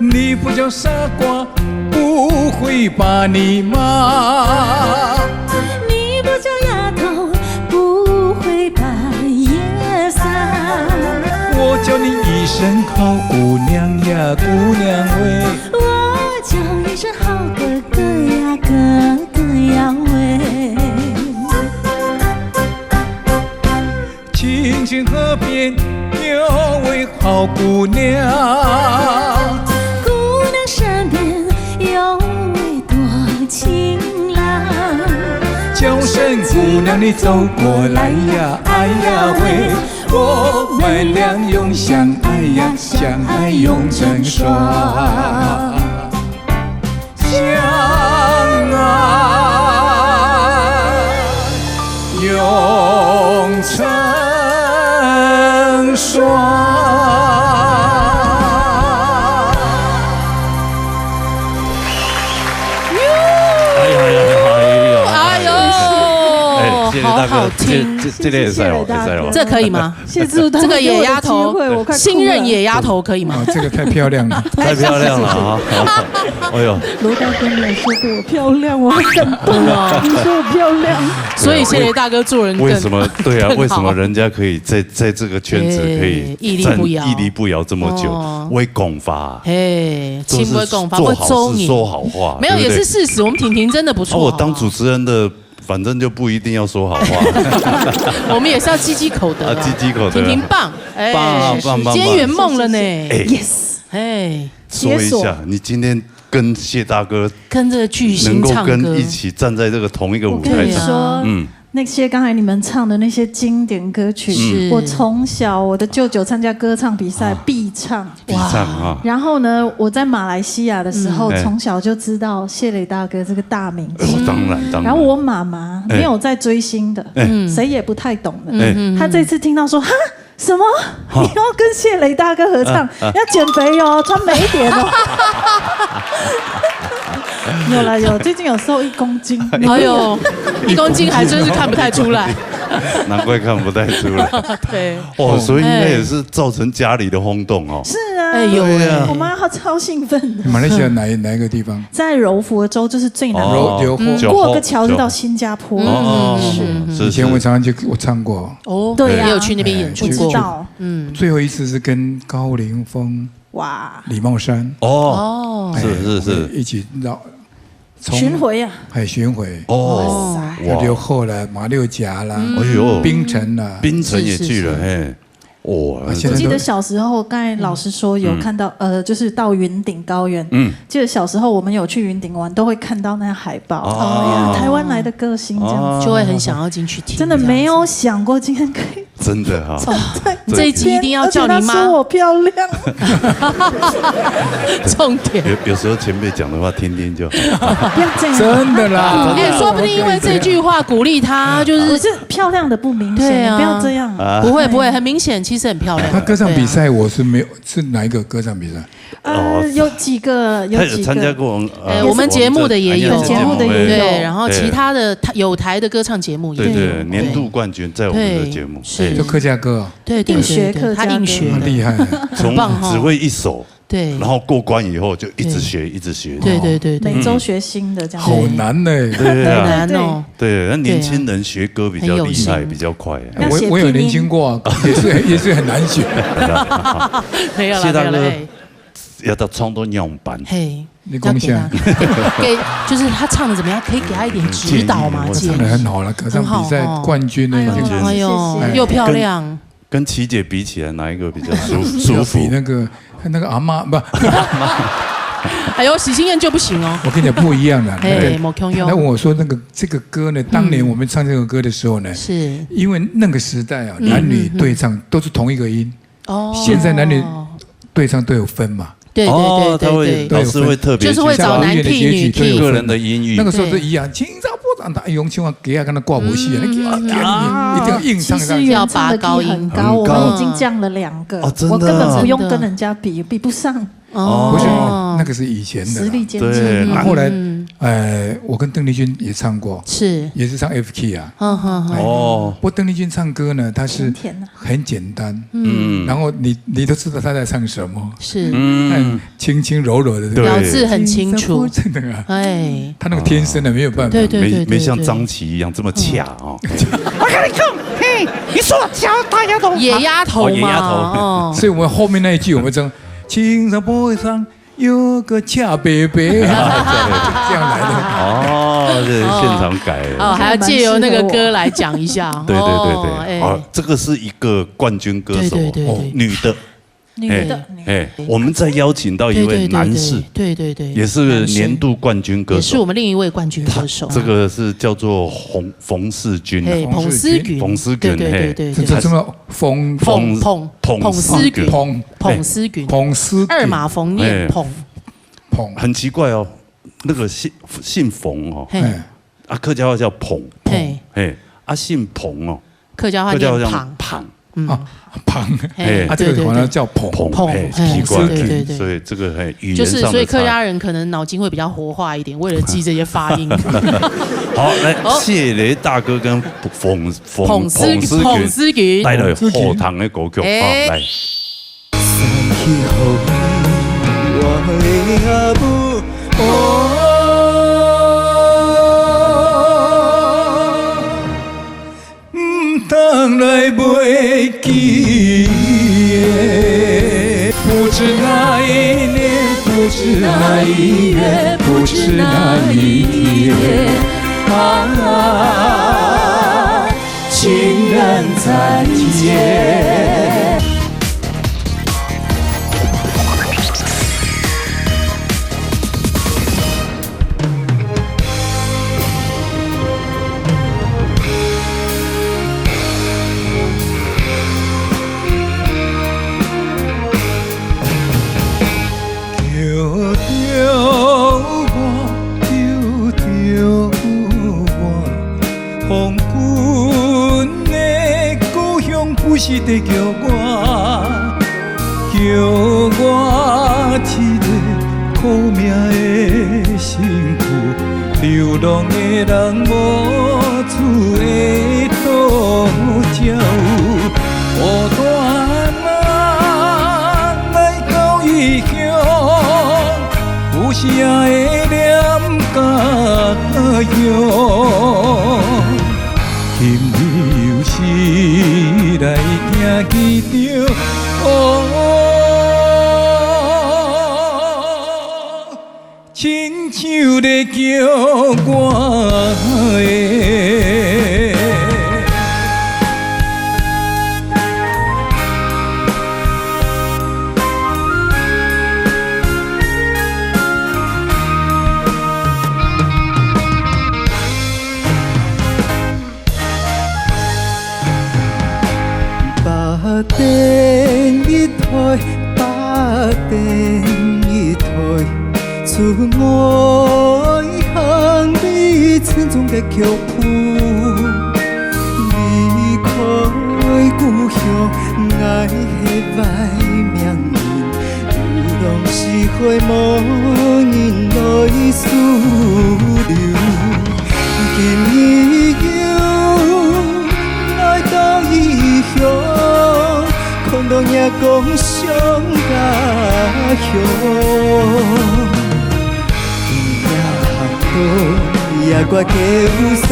你不叫傻瓜，不会把你骂。你不叫丫头，不会把夜撒。我叫你一声好姑娘呀，姑娘喂。我叫一声好哥哥呀，哥哥呀喂。青青河边有位好姑娘，姑娘身边有叫声姑娘你走过来呀，哎呀喂，我们俩用相爱呀，相爱永成双，相爱永成双。好好听，这个也在哦，这可以吗？谢祝这个野丫头，新任野丫头可以吗？这个太漂亮了，太漂亮了啊！哎呦，罗大哥没有说过我漂亮，我很感动啊！你说我漂亮，所以谢雷大哥做人为什么？对啊，为什么人家可以在这个圈子可以屹立不摇这么久？为拱发，亲为拱发，做好事说好话，没有也是事实。我们婷婷真的不错。我当主持人的。反正就不一定要说好话，我们也是要积极口德。积极口德，婷婷棒，棒，今天圆梦了呢。Yes，说一下，你今天跟谢大哥跟这个巨星唱歌，能够跟一起站在这个同一个舞台上，那些刚才你们唱的那些经典歌曲，我从小我的舅舅参加歌唱比赛必唱啊。然后呢，我在马来西亚的时候，从小就知道谢雷大哥这个大明星。当然。然后我妈妈没有在追星的，谁也不太懂的。她这次听到说哈。什么？你要跟谢雷大哥合唱？要减肥哦，穿美一点哦。有，最近有瘦1公斤。哎呦，1公斤还真是看不太出来。难怪看不太出来。对。所以应该也是造成家里的轰动哦。是啊。有啊。我妈她超兴奋的。马来西亚哪一个地方？在柔佛州，就是最南的。过个桥就到新加坡。是。以前我常常我唱过。对也有去那边演出过。最后一次是跟高凌风、李茂山是一起绕巡回啊，还巡回哇！就后来马六甲啦，槟城啦，槟城也去了我记得小时候，刚才老师说有看到，就是到云顶高原。记得小时候我们有去云顶玩，都会看到那海报。台湾来的歌星这样子，就会很想要进去听。真的没有想过今天可以。真的哈，这一集一定要叫你妈说我漂亮。重点，有时候前辈讲的话听听就好。不要这样，真的啦。说不定因为这句话鼓励他，就是漂亮的不明显，不要这样。不会，很明显，其实很漂亮。他歌唱比赛我是没有，是哪一个歌唱比赛？有几个，他有参加过我们节目的也有，对，然后其他的有台的歌唱节目也有，对，年度冠军在我们的节目是就客家歌，对，硬学客家，他硬学，厉害，从只会一首。对，然后过关以后就一直学，一直学。对，每周学新的这样。好难呢，对啊，难哦。对，那年轻人学歌比较厉害，比较快。我有年轻过，也是很难学。没有了，谢大哥要到创作样板。嘿，你讲一下，给就是他唱的怎么样？可以给他一点指导吗？唱的很好了，歌唱比赛冠军呢。哎呦，又漂亮。跟琪姐比起来，哪一个比较舒服？比那个阿妈不？哎呦，喜新厌旧不行哦。我跟你讲不一样的。他问我说这个歌呢，当年我们唱这个歌的时候呢，是因为那个时代啊，男女对唱都是同一个音。现在男女对唱都有分嘛。对，老师会特别就是会找男替女替，个人的音域。那个时候都一样，清早不长大，用青蛙给他跟他挂不戏，一定要硬唱上去，要拔高音很高，我们已经降了2个，我根本不用跟人家比不上。不是，那个是以前的实力坚持。后来，我跟邓丽君也唱过，也是唱 F key 啊。不过邓丽君唱歌呢，她是很简单，然后你都知道她在唱什么，是轻轻柔柔的，咬字很清楚，真的啊。她那个天生的没有办法，没像张琪一样这么恰哦。我跟你讲，嘿，你说叫大丫头，野丫头嘛，所以我们后面那一句我们唱。青山坡上有个恰伯伯，这样来的。这现场改。还要借由那个歌来讲一下。对。这个是一个冠军歌手，女的。我们再邀请到一位男士，对，也是年度冠军歌手，也是我们另一位冠军歌手。这个是叫做冯世军，彭思gün，对，这什么彭思gün，二马冯念彭，很奇怪哦，那个姓冯哦，客家话叫彭，姓彭哦，客家话叫庞。庞，这个好像叫彭，奇怪，对，所以这个语言就上的是，所以客家人可能脑筋会比较活化一点，为了记这些发音。好，来，谢雷大哥跟彭思gün带来后堂的歌曲啊，来。当来袂记的，不知哪一年，不知哪一月，不知哪一天，情人再见。是在叫我一个苦命的辛苦，流浪的人无厝的倒照，孤单来到异乡，有时也会念家乡。来行记着，亲像在叫我的。电一台，百电一台，出外行里村中的曲谱，离开故乡，爱的歹命运，有拢是花无人来思量，今日又来到异乡。看到夜光上家乡，也好也怪给有伤，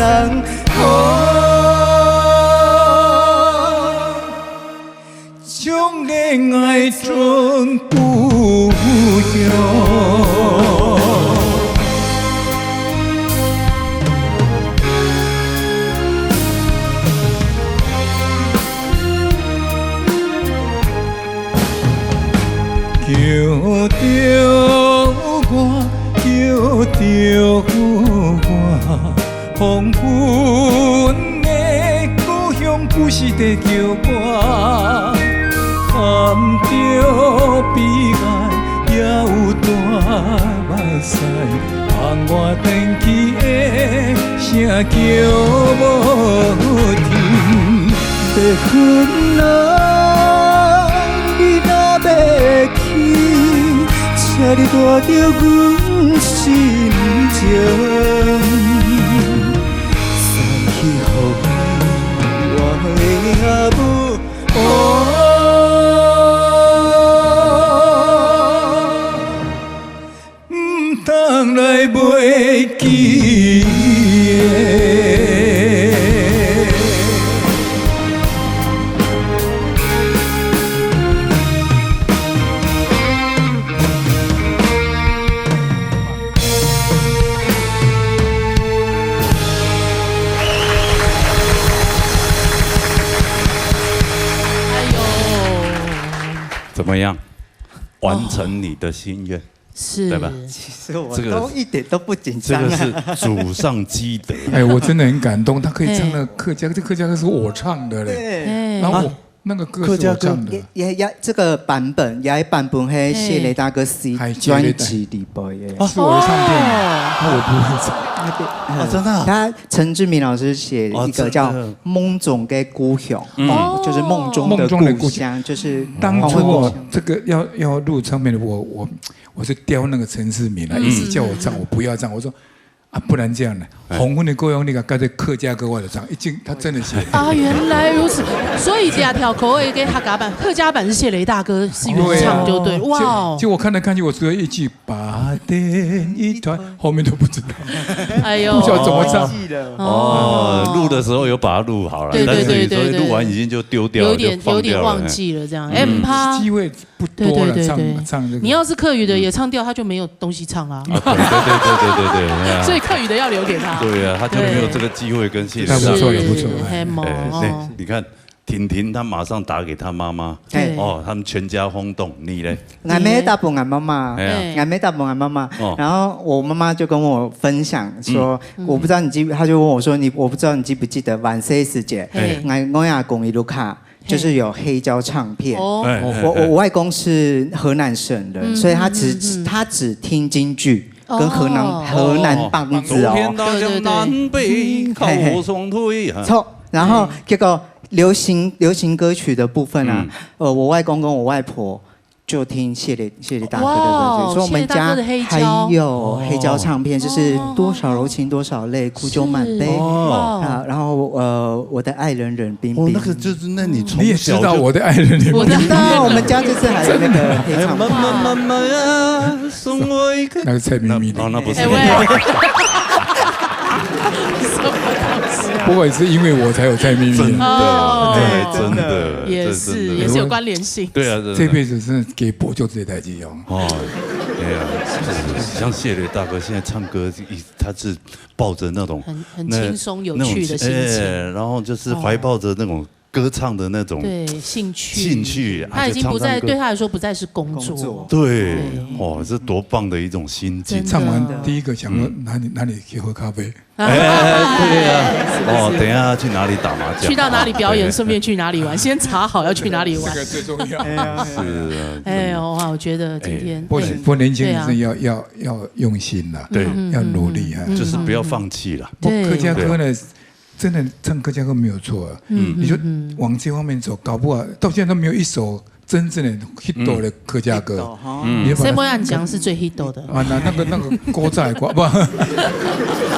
将的爱全部用。叫着我，叫着我，黄昏的故乡不是在叫我，含着悲哀也有大目屎，放我登去的声叫无停，要分人，你若要去。请你带着阮心情，送去予我的阿母。唔通来袂记的。怎么样？完成你的心愿，是，对吧？其实我都一点都不紧张啊。这个是祖上积德。哎，我真的很感动，他可以唱那个客家，这客家歌是我唱的嘞。然后我那个歌是我唱的，也这个版本也版本是谢雷大哥 C 专辑里边的，是我的唱片，我不会唱。真的。他陈志明老师写一个叫《梦中的故乡》，就是梦中的故乡，就是当初我这个要录唱片的我是雕那个陈志明啊，一直叫我唱，我不要唱，我说。不然这样的，红昏的歌用那个刚才客家歌我的唱，已经他真的写啊，原来如此，所以这条口味跟客家版，客家版是谢雷大哥是原唱就对，哇！就我看来看去，我只有一句把电一团，后面都不知道，哎呦，不知道怎么唱。哦，录的时候有把它录好了，但是所以录完已经就丢掉了，有点忘记了这样。怕机会不多了，唱这个。你要是客语的也唱掉，他就没有东西唱啊。对，所以客语的要留给他。对啊，他就没有这个机会跟谢雷大哥。不错也不错。你看婷婷，她马上打给她妈妈，他们全家轰动。你嘞？俺没打给俺妈妈，俺没打给俺妈妈。然后我妈妈就跟我分享说，我不知道你她就问我说，我不知道你记不记得晚些时节，我阿公一路卡。就是有黑胶唱片，我外公是河南省的，所以他只听京剧跟河南梆子错，然后这个流行歌曲的部分啊，我外公跟我外婆。就听谢雷大哥的歌，所以我们家还有黑胶唱片，就是多少柔情多少泪，苦酒满杯啊。然后我的爱人冷冰冰，那个就是那你从你也知道我的爱人冷冰冰，我知道我们家就是还有那个黑唱片。妈妈呀，送我一个那个蔡明明的，那不是。不过也是因为我才有蔡咪咪，真的，也是有关联性。对啊，这辈子真的给播就这台机用。对啊，像谢雷大哥现在唱歌，他是抱着那种很轻松有趣的心情，然后就是怀抱着那种。歌唱的那种兴趣，他已经不再对他来说不再是工作。对，这多棒的一种心境！唱完第一个想说哪里去喝咖啡？对呀，等一下去哪里打麻将？去到哪里表演，顺便去哪里玩？先查好要去哪里玩，这个最重要。是啊，哎呦哇，我觉得今天不年轻人是要用心啦，对，要努力啊，就是不要放弃了。客家歌呢？真的唱客家歌没有错啊，你就往这方面走，搞不好到现在都没有一首真正的 hit 的客家歌。谁不按讲是最 hit 的啊？那个歌仔歌不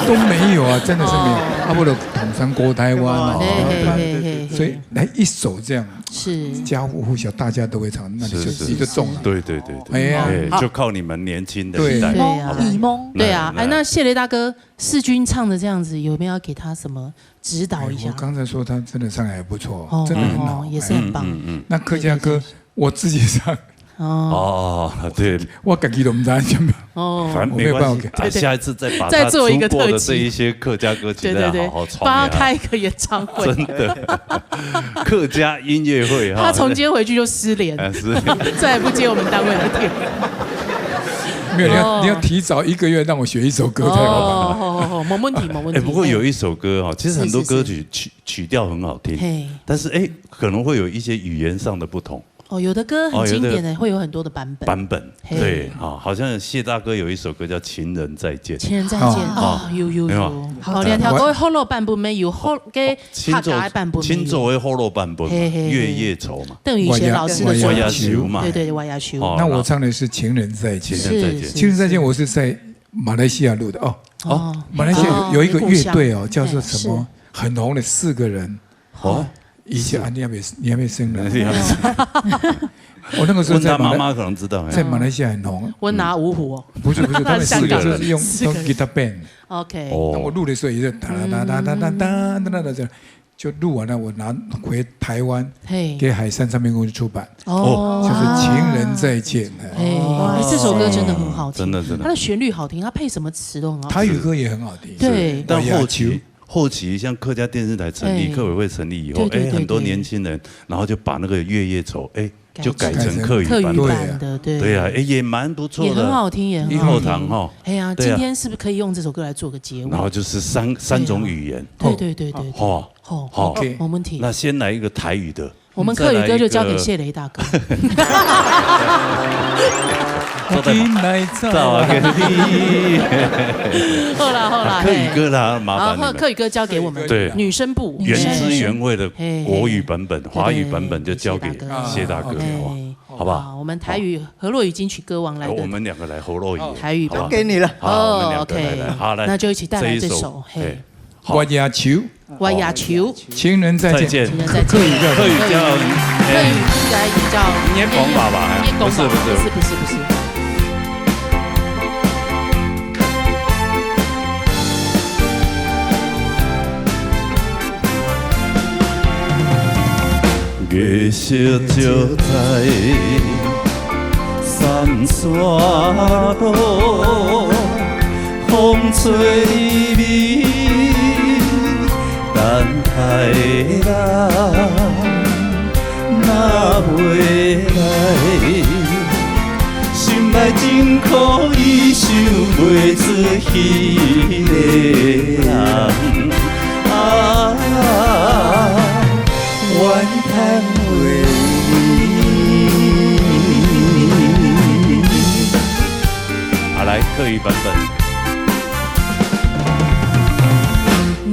都没有啊，真的是没有。为了统山国台湾嘛，所以来一首这样是家户户小大家都会唱，那你就中了。对，哎呀，就靠你们年轻的一代，对啊，那谢雷大哥世军唱的这样子，有没有要给他什么指导一下？我刚才说他真的唱得还不错，真的很好，也是很棒。那客家歌我自己唱。对，我自己都不知道什么。反正没关系，下一次再把他做一个特辑，这一些客家歌曲再好好传。帮他开一个演唱会，真的，客家音乐会哈。他从今天回去就失联，再也不接我们单位的电话。没有，你要提早1个月让我学一首歌才好。没问题。不过有一首歌哈，其实很多歌曲曲调很好听，但是可能会有一些语言上的不同。有的歌很经典的，会有很多的版本。对，好像谢大哥有一首歌叫《情人再见》。情人再见，有。好，2条歌好落版本没有，好给客家版本。请作为好落版本，月夜愁嘛。邓雨贤老师的我要求嘛。对，我要求。那我唱的是《情人再见》。情人再见，我是在马来西亚录的马来西亚有一个乐队叫做什么很红的4个人。以前你还没生呢。我那个时候在妈妈可能知道，在马来西亚很红。温拿五虎不是，他们4个就是用 guitar band。OK。那我录的时候也是哒哒哒哒哒哒哒哒这样，就录完了，我拿回台湾给海山唱片公司出版。就是《情人再见》。这首歌真的很好听，真的。它的旋律好听，它配什么词都很好听。台语歌也很好听。对，但后期像客家电视台成立，客委会成立以后，很多年轻人，然后就把那个《月夜愁》就改成客语版的，对啊，也蛮不错的，也很好听，也很好听。一后堂哈，哎呀，今天是不是可以用这首歌来做个结尾？然后就是三种语言，对，好，没问题。那先来一个台语的，我们客语歌就交给谢雷大哥。好啦，客语歌啦，麻烦你们。客语歌交给我们对女生部原汁原味的国语版本、华语版本就交给谢大哥，好不好？我们台语河洛语金曲歌王来的，我们两个来河洛语台语版给你了。好 ，OK， 好来，那就一起带来这首。我牙球，情人再见，客语叫捏拱爸爸，不是。月色照在山山路，风吹迷，等待的人若袂来，心内真苦，伊想袂出彼个人啊。怨叹为你。好，来客语版本。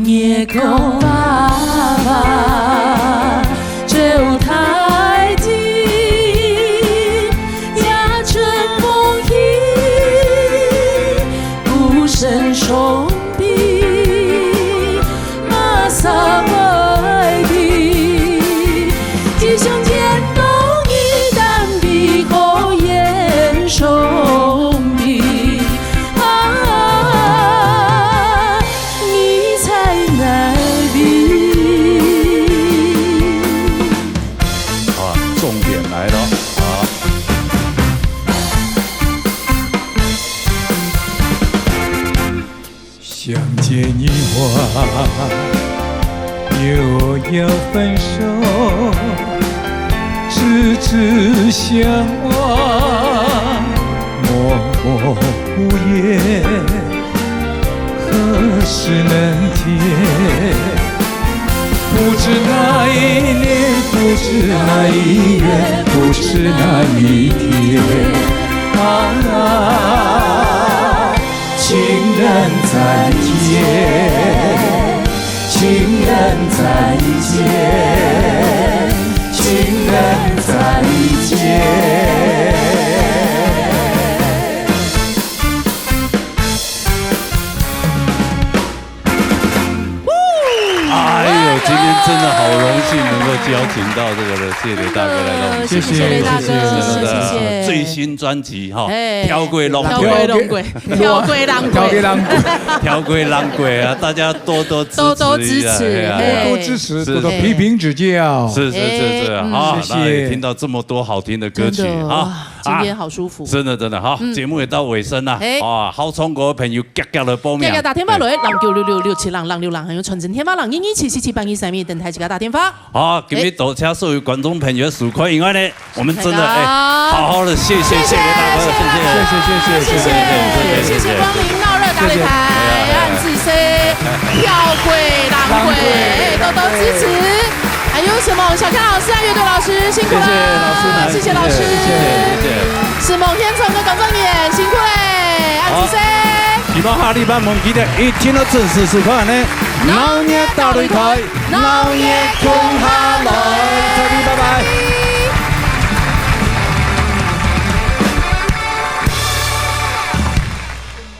夜空爸爸就太近，压成梦呓，孤身双臂，马萨外地，吉祥天东一旦比后眼手臂。相见一晚，又要分手，咫尺相望，默默无言，何时能见？不知哪一年，不知哪一月，不知哪一天。情人再见，情人再见，情人再见。今天真的好荣幸能够邀请到这个的谢雷大哥来到，谢谢雷大哥，谢谢。最新专辑哈，挑过浪鬼啊！大家多多支持，多多批评指教。是好，谢谢。听到这么多好听的歌曲啊，今天好舒服，真的好，节目也到尾声了啊！好中国的朋友夹了报名，打电话来，96667浪，还有传真天马浪1177813米等台几个打电话。好，今天多谢所有观众朋友收看以外呢，我们真的好好的谢谢大哥，谢谢光临闹热大擂台，让自己跳鬼狼鬼多多支持。还有什么小康老师啊，乐队老师辛苦了，谢谢老师，是蒙天成的耿正演辛苦嘞，让自己。希望下礼拜我们记得一天都准时收看呢。老年大擂台，老年